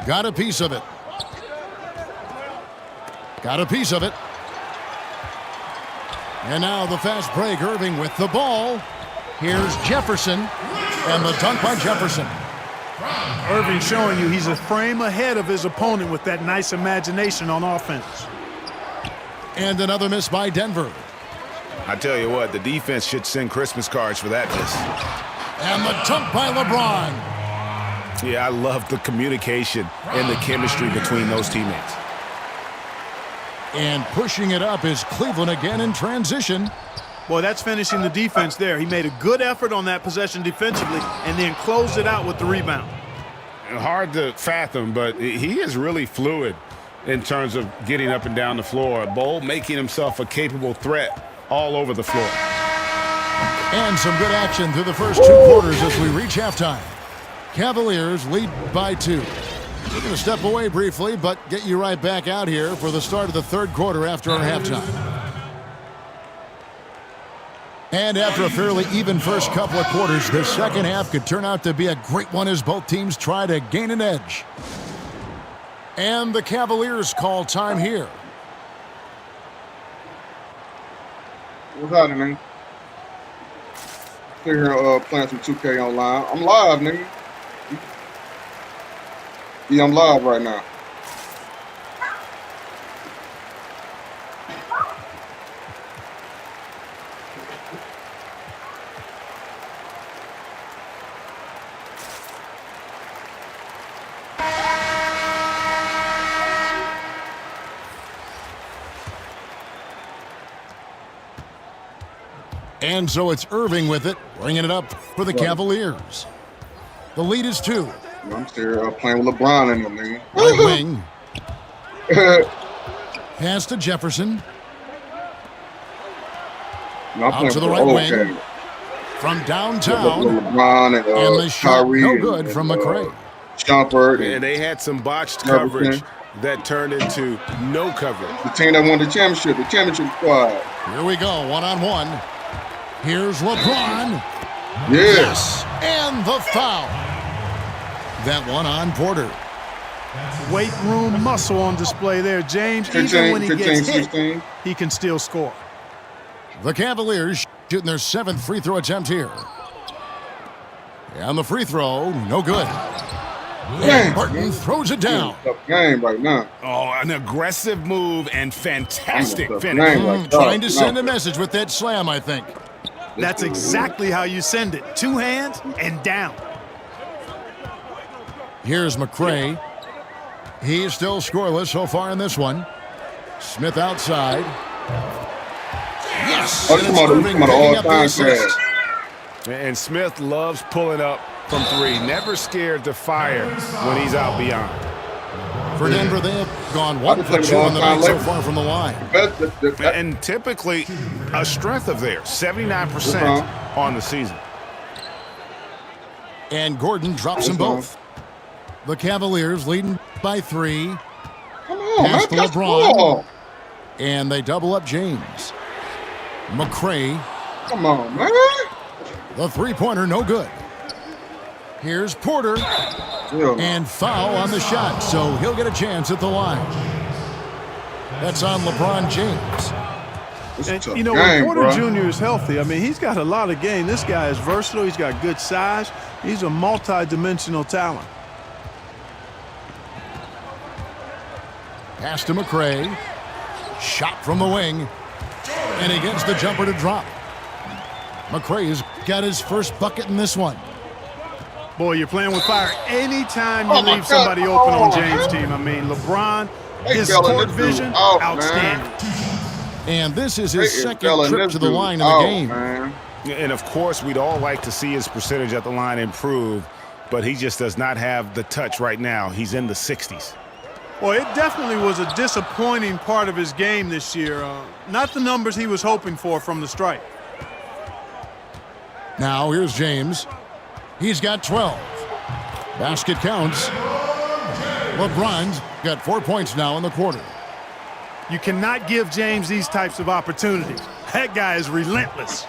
Got a piece of it. Got a piece of it. And now the fast break. Irving with the ball. Here's Jefferson. And the dunk by Jefferson. Irving showing you he's a frame ahead of his opponent with that nice imagination on offense. And another miss by Denver. I tell you what, the defense should send Christmas cards for that miss. And the dunk by LeBron. Yeah, I love the communication and the chemistry between those teammates. And pushing it up is Cleveland again in transition. Boy, that's finishing the defense there. He made a good effort on that possession defensively and then closed it out with the rebound. Hard to fathom, but he is really fluid in terms of getting up and down the floor. Bol making himself a capable threat all over the floor. And some good action through the first 2 quarters as we reach halftime. Cavaliers lead by 2. We're going to step away briefly, but get you right back out here for the start of the 3rd quarter after our halftime. And after a fairly even first couple of quarters, the second half could turn out to be a great one as both teams try to gain an edge. And the Cavaliers call time here. What's happening, man? Sitting here playing some 2K online. I'm live, nigga. Yeah, I'm live right now. And so it's Irving with it, bringing it up for the Cavaliers. The lead is 2. I'm still playing with LeBron in them, nigga. Right wing. Pass to Jefferson. Out to the right wing. From downtown. LeBron and the shot Kyrie no good from McRae. Shumpert. And they had some botched coverage that turned into no coverage. The team that won the championship squad. Here we go, one-on-one. Here's LeBron. Yes. And the foul. That one on Porter. Weight room muscle on display there, James. 15, even when he 15, gets 16. hit, he can still score. The Cavaliers shooting their 7th free throw attempt here. And the free throw, no good. Barton throws it down. Tough game right now. Oh, an aggressive move and fantastic finish. Right Trying to send a message with that slam, I think. That's exactly how you send it. 2 hands and down. Here's McRae. He's still scoreless so far in this one. Smith outside. Yes! Oh, come on, all-time pass. And Smith loves pulling up from 3. Never scared to fire when he's out beyond. For Denver, they have gone 1 for 2 on the night so far from the line. And typically a strength of theirs, 79% on the season. And Gordon drops them both. The Cavaliers leading by 3. Come on, pass to LeBron. Cool. And they double up James. McRae. Come on, man. The 3-pointer, no good. Here's Porter. And foul on the shot, so he'll get a chance at the line. That's on LeBron James. And, you know, when Porter Jr. is healthy, I mean, he's got a lot of game. This guy is versatile. He's got good size. He's a multi-dimensional talent. Pass to McRae. Shot from the wing. And he gets the jumper to drop. McRae's got his first bucket in this one. Boy, you're playing with fire anytime you leave somebody open on James' team. I mean, LeBron, his court vision, outstanding. And this is his second trip to the line in the game. And, of course, we'd all like to see his percentage at the line improve, but he just does not have the touch right now. He's in the 60s. Well, it definitely was a disappointing part of his game this year. Not the numbers he was hoping for from the stripe. Now here's James. He's got 12. Basket counts. LeBron's got 4 points now in the quarter. You cannot give James these types of opportunities. That guy is relentless.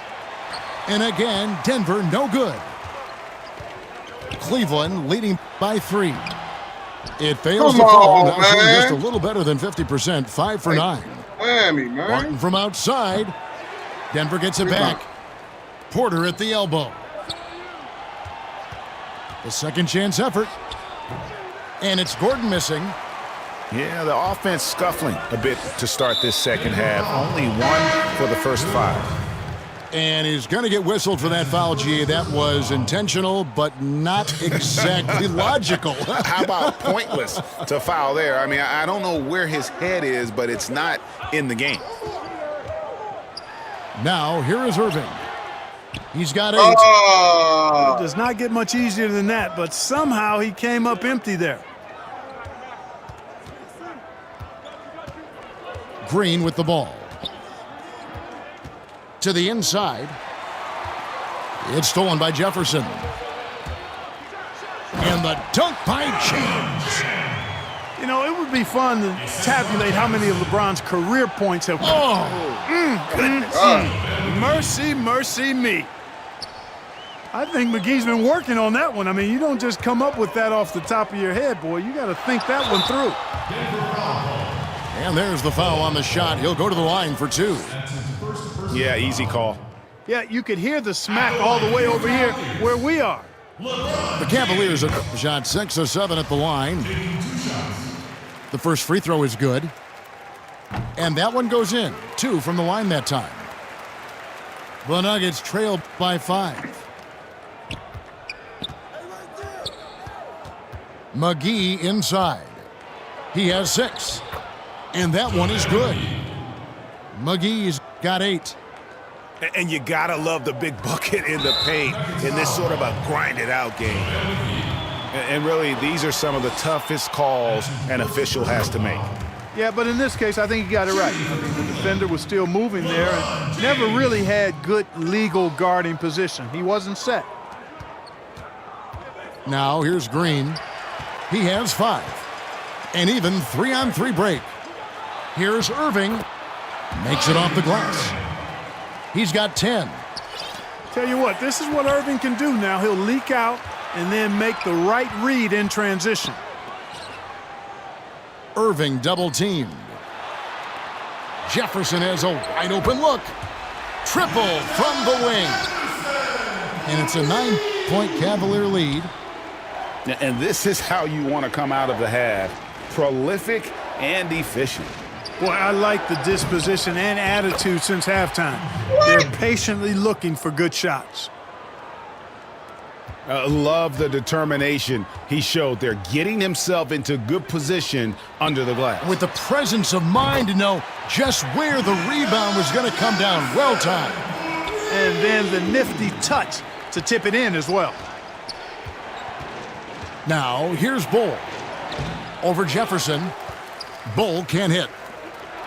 And again, Denver no good. Cleveland leading by 3. It fails to fall. Now shooting just a little better than 50%. 5 for 9. Miami, man. Martin from outside. Denver gets it back. Porter at the elbow. The second chance effort. And it's Gordon missing. Yeah, the offense scuffling a bit to start this second half. Only 1 for the first 5. And he's going to get whistled for that foul, G. That was intentional, but not exactly logical. How about pointless to foul there? I mean, I don't know where his head is, but it's not in the game. Now, here is Irving. He's got 8. It does not get much easier than that, but somehow he came up empty there. Green with the ball. To the inside. It's stolen by Jefferson. And the dunk by James. You know, it would be fun to tabulate how many of LeBron's career points have... Mercy, mercy me. I think McGee's been working on that one. I mean, you don't just come up with that off the top of your head, boy. You got to think that one through. And there's the foul on the shot. He'll go to the line for 2. Yeah, easy call. Yeah, you could hear the smack all the way over here where we are. The Cavaliers are shot 6 of 7 at the line. The first free throw is good. And that one goes in. 2 from the line that time. The Nuggets trailed by 5. McGee inside. He has 6. And that one is good. McGee's got 8. And you got to love the big bucket in the paint in this sort of a grinded-out game. And really, these are some of the toughest calls an official has to make. Yeah, but in this case, I think he got it right. I mean, the defender was still moving there and never really had good legal guarding position. He wasn't set. Now, here's Green. He has 5. An even 3-on-3 break. Here's Irving. Makes it off the glass. He's got 10. Tell you what, this is what Irving can do now. He'll leak out and then make the right read in transition. Irving double-teamed. Jefferson has a wide-open look. Triple from the wing. And it's a 9-point Cavalier lead. And this is how you want to come out of the half. Prolific and efficient. Boy, I like the disposition and attitude since halftime. They're patiently looking for good shots. Love the determination he showed there, getting himself into good position under the glass. With the presence of mind to know just where the rebound was going to come down. Well timed. And then the nifty touch to tip it in as well. Now, here's Bull. Over Jefferson. Bull can't hit.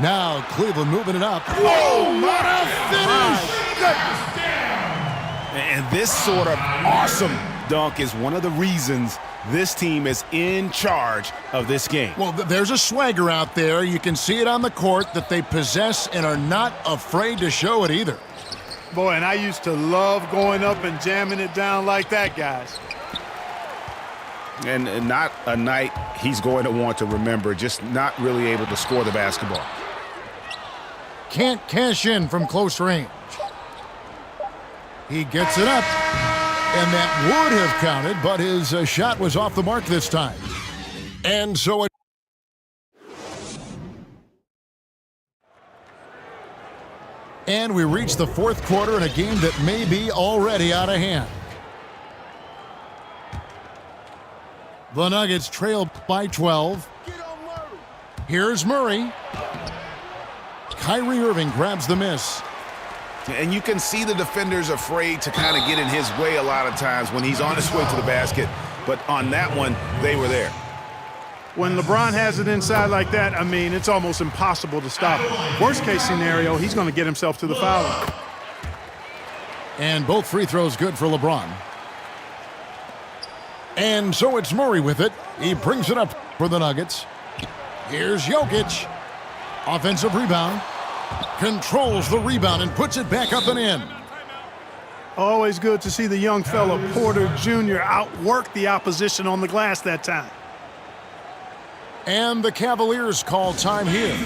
Now, Cleveland moving it up. Whoa, what a finish! And this sort of awesome dunk is one of the reasons this team is in charge of this game. Well, there's a swagger out there. You can see it on the court that they possess and are not afraid to show it either. Boy, and I used to love going up and jamming it down like that, guys. And not a night he's going to want to remember, just not really able to score the basketball. Can't cash in from close range. He gets it up, and that would have counted, but his shot was off the mark this time. And so it... And we reach the fourth quarter in a game that may be already out of hand. The Nuggets trail by 12. Here's Murray. Kyrie Irving grabs the miss. And you can see the defenders afraid to kind of get in his way a lot of times when he's on his way to the basket. But on that one, they were there. When LeBron has it inside like that, I mean, it's almost impossible to stop him. Worst case scenario, he's going to get himself to the foul line. And both free throws good for LeBron. And so it's Murray with it. He brings it up for the Nuggets. Here's Jokic. Offensive rebound. Controls the rebound and puts it back up and in. Always good to see the young fella Porter Jr. outwork the opposition on the glass that time. And the Cavaliers call time here.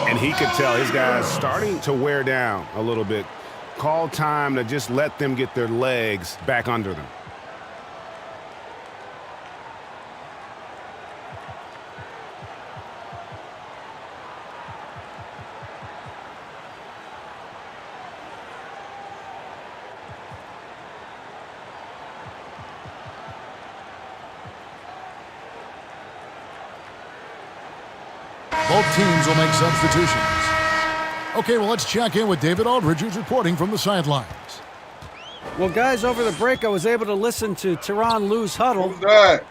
And he could tell his guys starting to wear down a little bit. Call time to just let them get their legs back under them. Both teams will make substitutions. Okay, well, let's check in with David Aldridge, who's reporting from the sidelines. Well, guys, over the break, I was able to listen to Tyronn Lue's huddle. Who's that?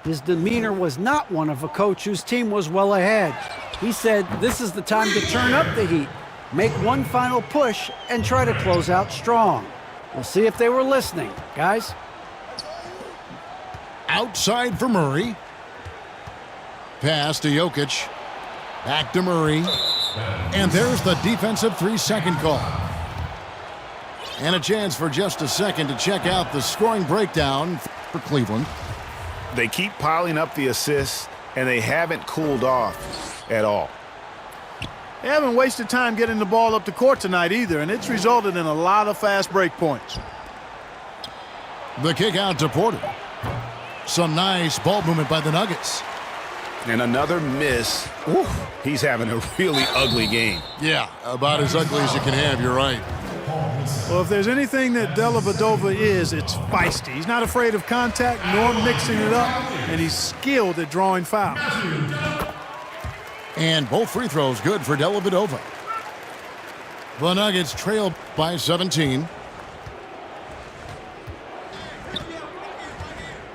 His demeanor was not one of a coach whose team was well ahead. He said this is the time to turn up the heat, make one final push, and try to close out strong. We'll see if they were listening, guys. Outside for Murray. Pass to Jokic. Back to Murray. And there's the defensive 3-second call. And a chance for just a second to check out the scoring breakdown for Cleveland. They keep piling up the assists, and they haven't cooled off at all. They haven't wasted time getting the ball up the court tonight either, and it's resulted in a lot of fast break points. The kick out to Porter. Some nice ball movement by the Nuggets. And another miss. Ooh, he's having a really ugly game. Yeah, about as ugly as you can have, you're right. Well, if there's anything that Dellavedova is, it's feisty. He's not afraid of contact nor mixing it up, and he's skilled at drawing fouls. And both free throws good for Dellavedova. The Nuggets trail by 17.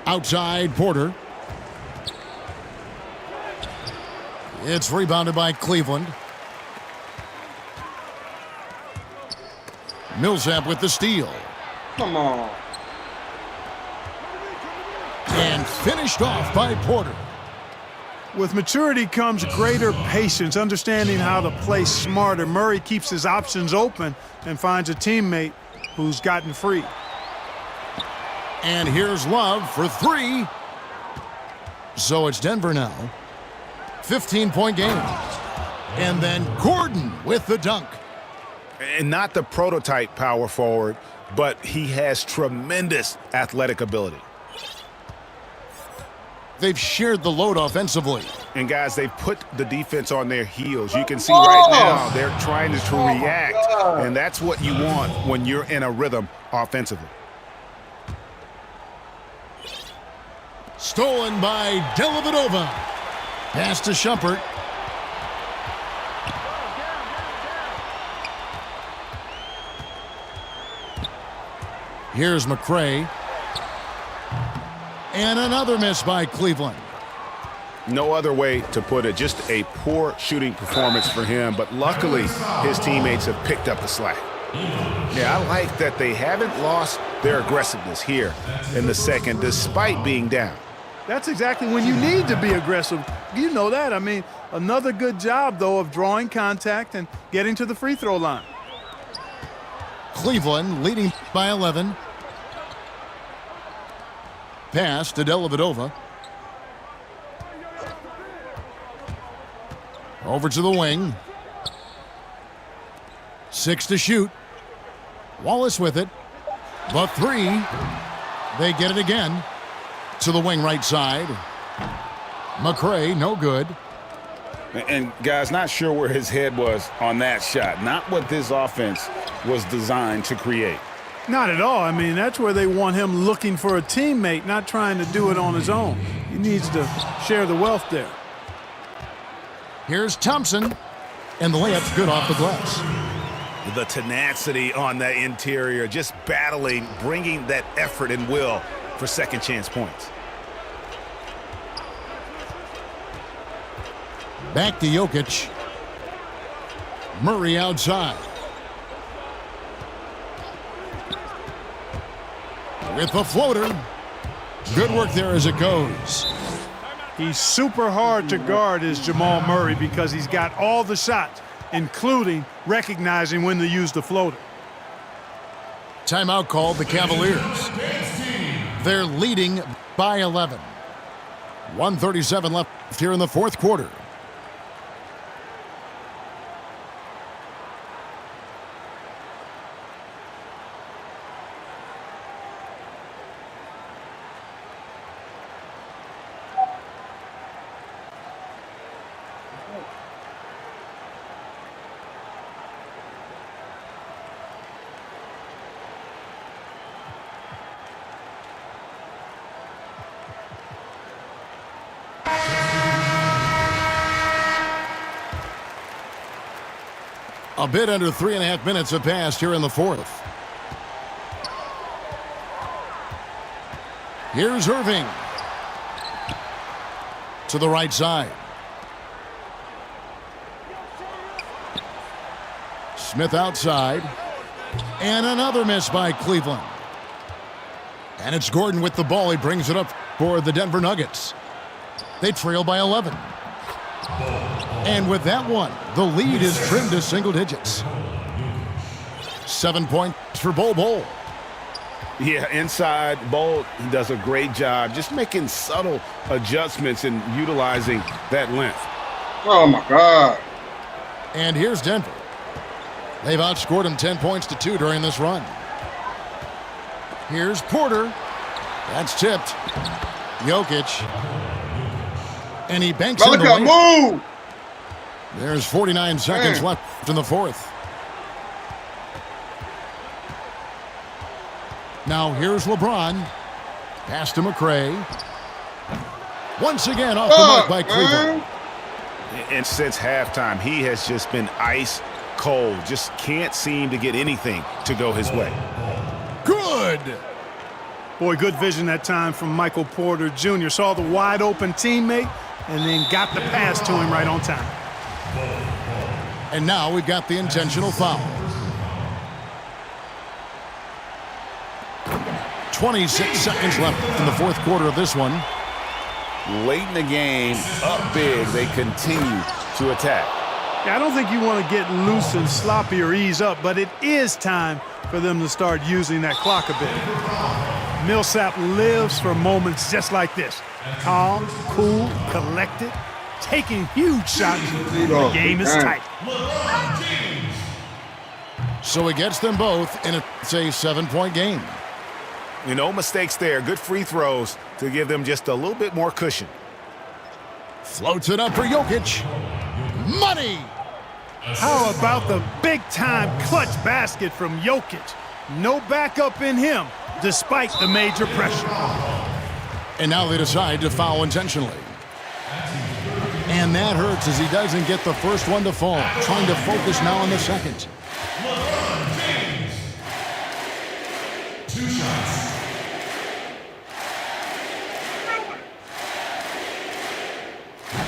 Outside, Porter. It's rebounded by Cleveland. Millsap with the steal. Come on. And finished off by Porter. With maturity comes greater patience, understanding how to play smarter. Murray keeps his options open and finds a teammate who's gotten free. And here's Love for three. So it's Denver now. 15-point game. And then Gordon with the dunk. And not the prototype power forward, but he has tremendous athletic ability. They've shared the load offensively. And guys, they've put the defense on their heels. You can see right now they're trying to react, and that's what you want when you're in a rhythm offensively. Stolen by Dellavedova. Pass to Shumpert. Here's McRae. And another miss by Cleveland. No other way to put it. Just a poor shooting performance for him, but luckily his teammates have picked up the slack. Yeah, I like that they haven't lost their aggressiveness here in the second despite being down. That's exactly when you need to be aggressive. You know that. I mean, another good job, though, of drawing contact and getting to the free throw line. Cleveland leading by 11. Pass to Dellavedova. Over to the wing. 6 to shoot. Wallace with it. The three. They get it again. To the wing right side. McRae, no good. And guys, not sure where his head was on that shot. Not what this offense was designed to create. Not at all. I mean, that's where they want him looking for a teammate, not trying to do it on his own. He needs to share the wealth there. Here's Thompson. And the layup's good off the glass. The tenacity on the interior, just battling, bringing that effort and will for second chance points. Back to Jokic. Murray outside. With the floater. Good work there as it goes. He's super hard to guard, is Jamal Murray, because he's got all the shots, including recognizing when to use the floater. Timeout called the Cavaliers. They're leading by 11. 1:37 left here in the fourth quarter. A bit under 3.5 minutes have passed here in the fourth. Here's Irving. To the right side. Smith outside. And another miss by Cleveland. And it's Gordon with the ball. He brings it up for the Denver Nuggets. They trail by 11. And with that one, the lead is trimmed to single digits. 7 points for Bol. Yeah, inside, Bol does a great job just making subtle adjustments and utilizing that length. Oh, my God. And here's Denver. They've outscored him 10 points to 2 during this run. Here's Porter. That's tipped. Jokic. And he banks in the lane. Move! There's 49 seconds left in the fourth. Now here's LeBron. Pass to McRae. Once again off the mark by Cleveland. And since halftime, he has just been ice cold. Just can't seem to get anything to go his way. Good. Boy, good vision that time from Michael Porter Jr. Saw the wide open teammate and then got the pass to him right on time. And now we've got the intentional foul. 26 seconds left in the fourth quarter of this one. Late in the game, up big, they continue to attack. Yeah, I don't think you want to get loose and sloppy or ease up, but it is time for them to start using that clock a bit. Millsap lives for moments just like this. Calm, cool, collected, taking huge shots. The game is tight. So he gets them both, and it's a 7-point game. No mistakes there. Good free throws to give them just a little bit more cushion. Floats it up for Jokic. Money! How about the big-time clutch basket from Jokic? No backup in him, despite the major pressure. And now they decide to foul intentionally. And that hurts as he doesn't get the first one to fall. Trying to focus now on the second.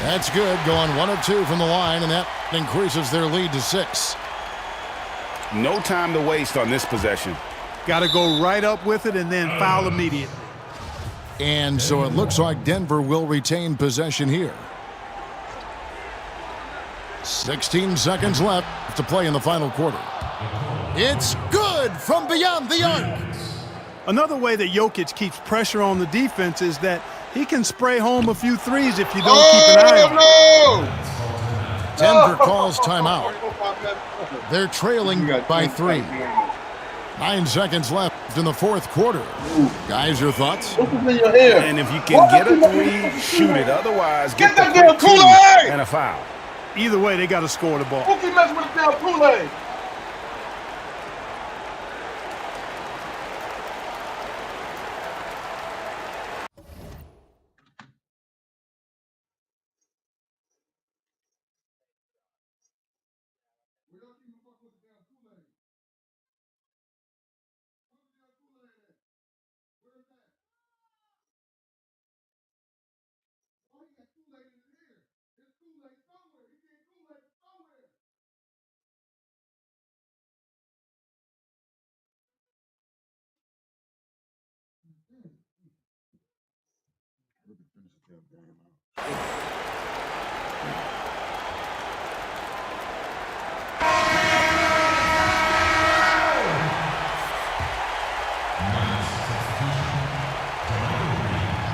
That's good, going 1 of 2 from the line, and that increases their lead to 6. No time to waste on this possession. Got to go right up with it and then foul immediately. And so it looks like Denver will retain possession here. 16 seconds left to play in the final quarter. It's good from beyond the arc. Another way that Jokic keeps pressure on the defense is that he can spray home a few threes if you don't keep an eye on him. Denver calls timeout. They're trailing by 3. 9 seconds left in the fourth quarter. Guys, your thoughts? And if you can get a 3, shoot it. Otherwise, get the damn Kool-Aid and a foul. Either way, they got to score the ball. Who keep messing with the damn Kool-Aid?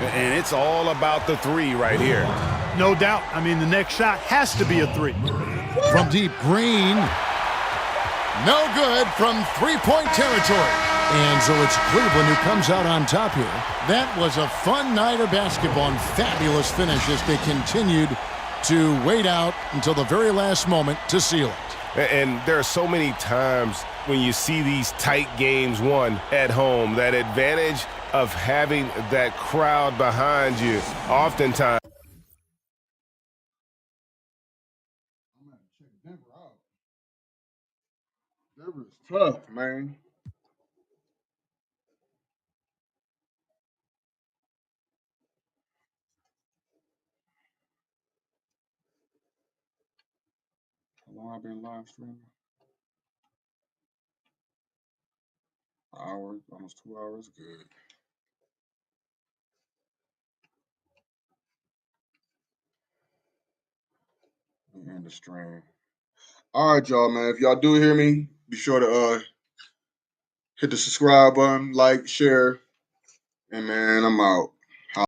And it's all about the 3 right here. No doubt. I mean, the next shot has to be a 3. From deep, Green. No good from three-point territory. And so it's Cleveland who comes out on top here. That was a fun night of basketball and fabulous finish as they continued to wait out until the very last moment to seal it. And there are so many times when you see these tight games won at home, that advantage of having that crowd behind you oftentimes. River is tough, man. How long I been live streaming? Hours, almost 2 hours. Good. We end the stream. All right, y'all, man. If y'all do hear me, be sure to hit the subscribe button, like, share, and man, I'm out.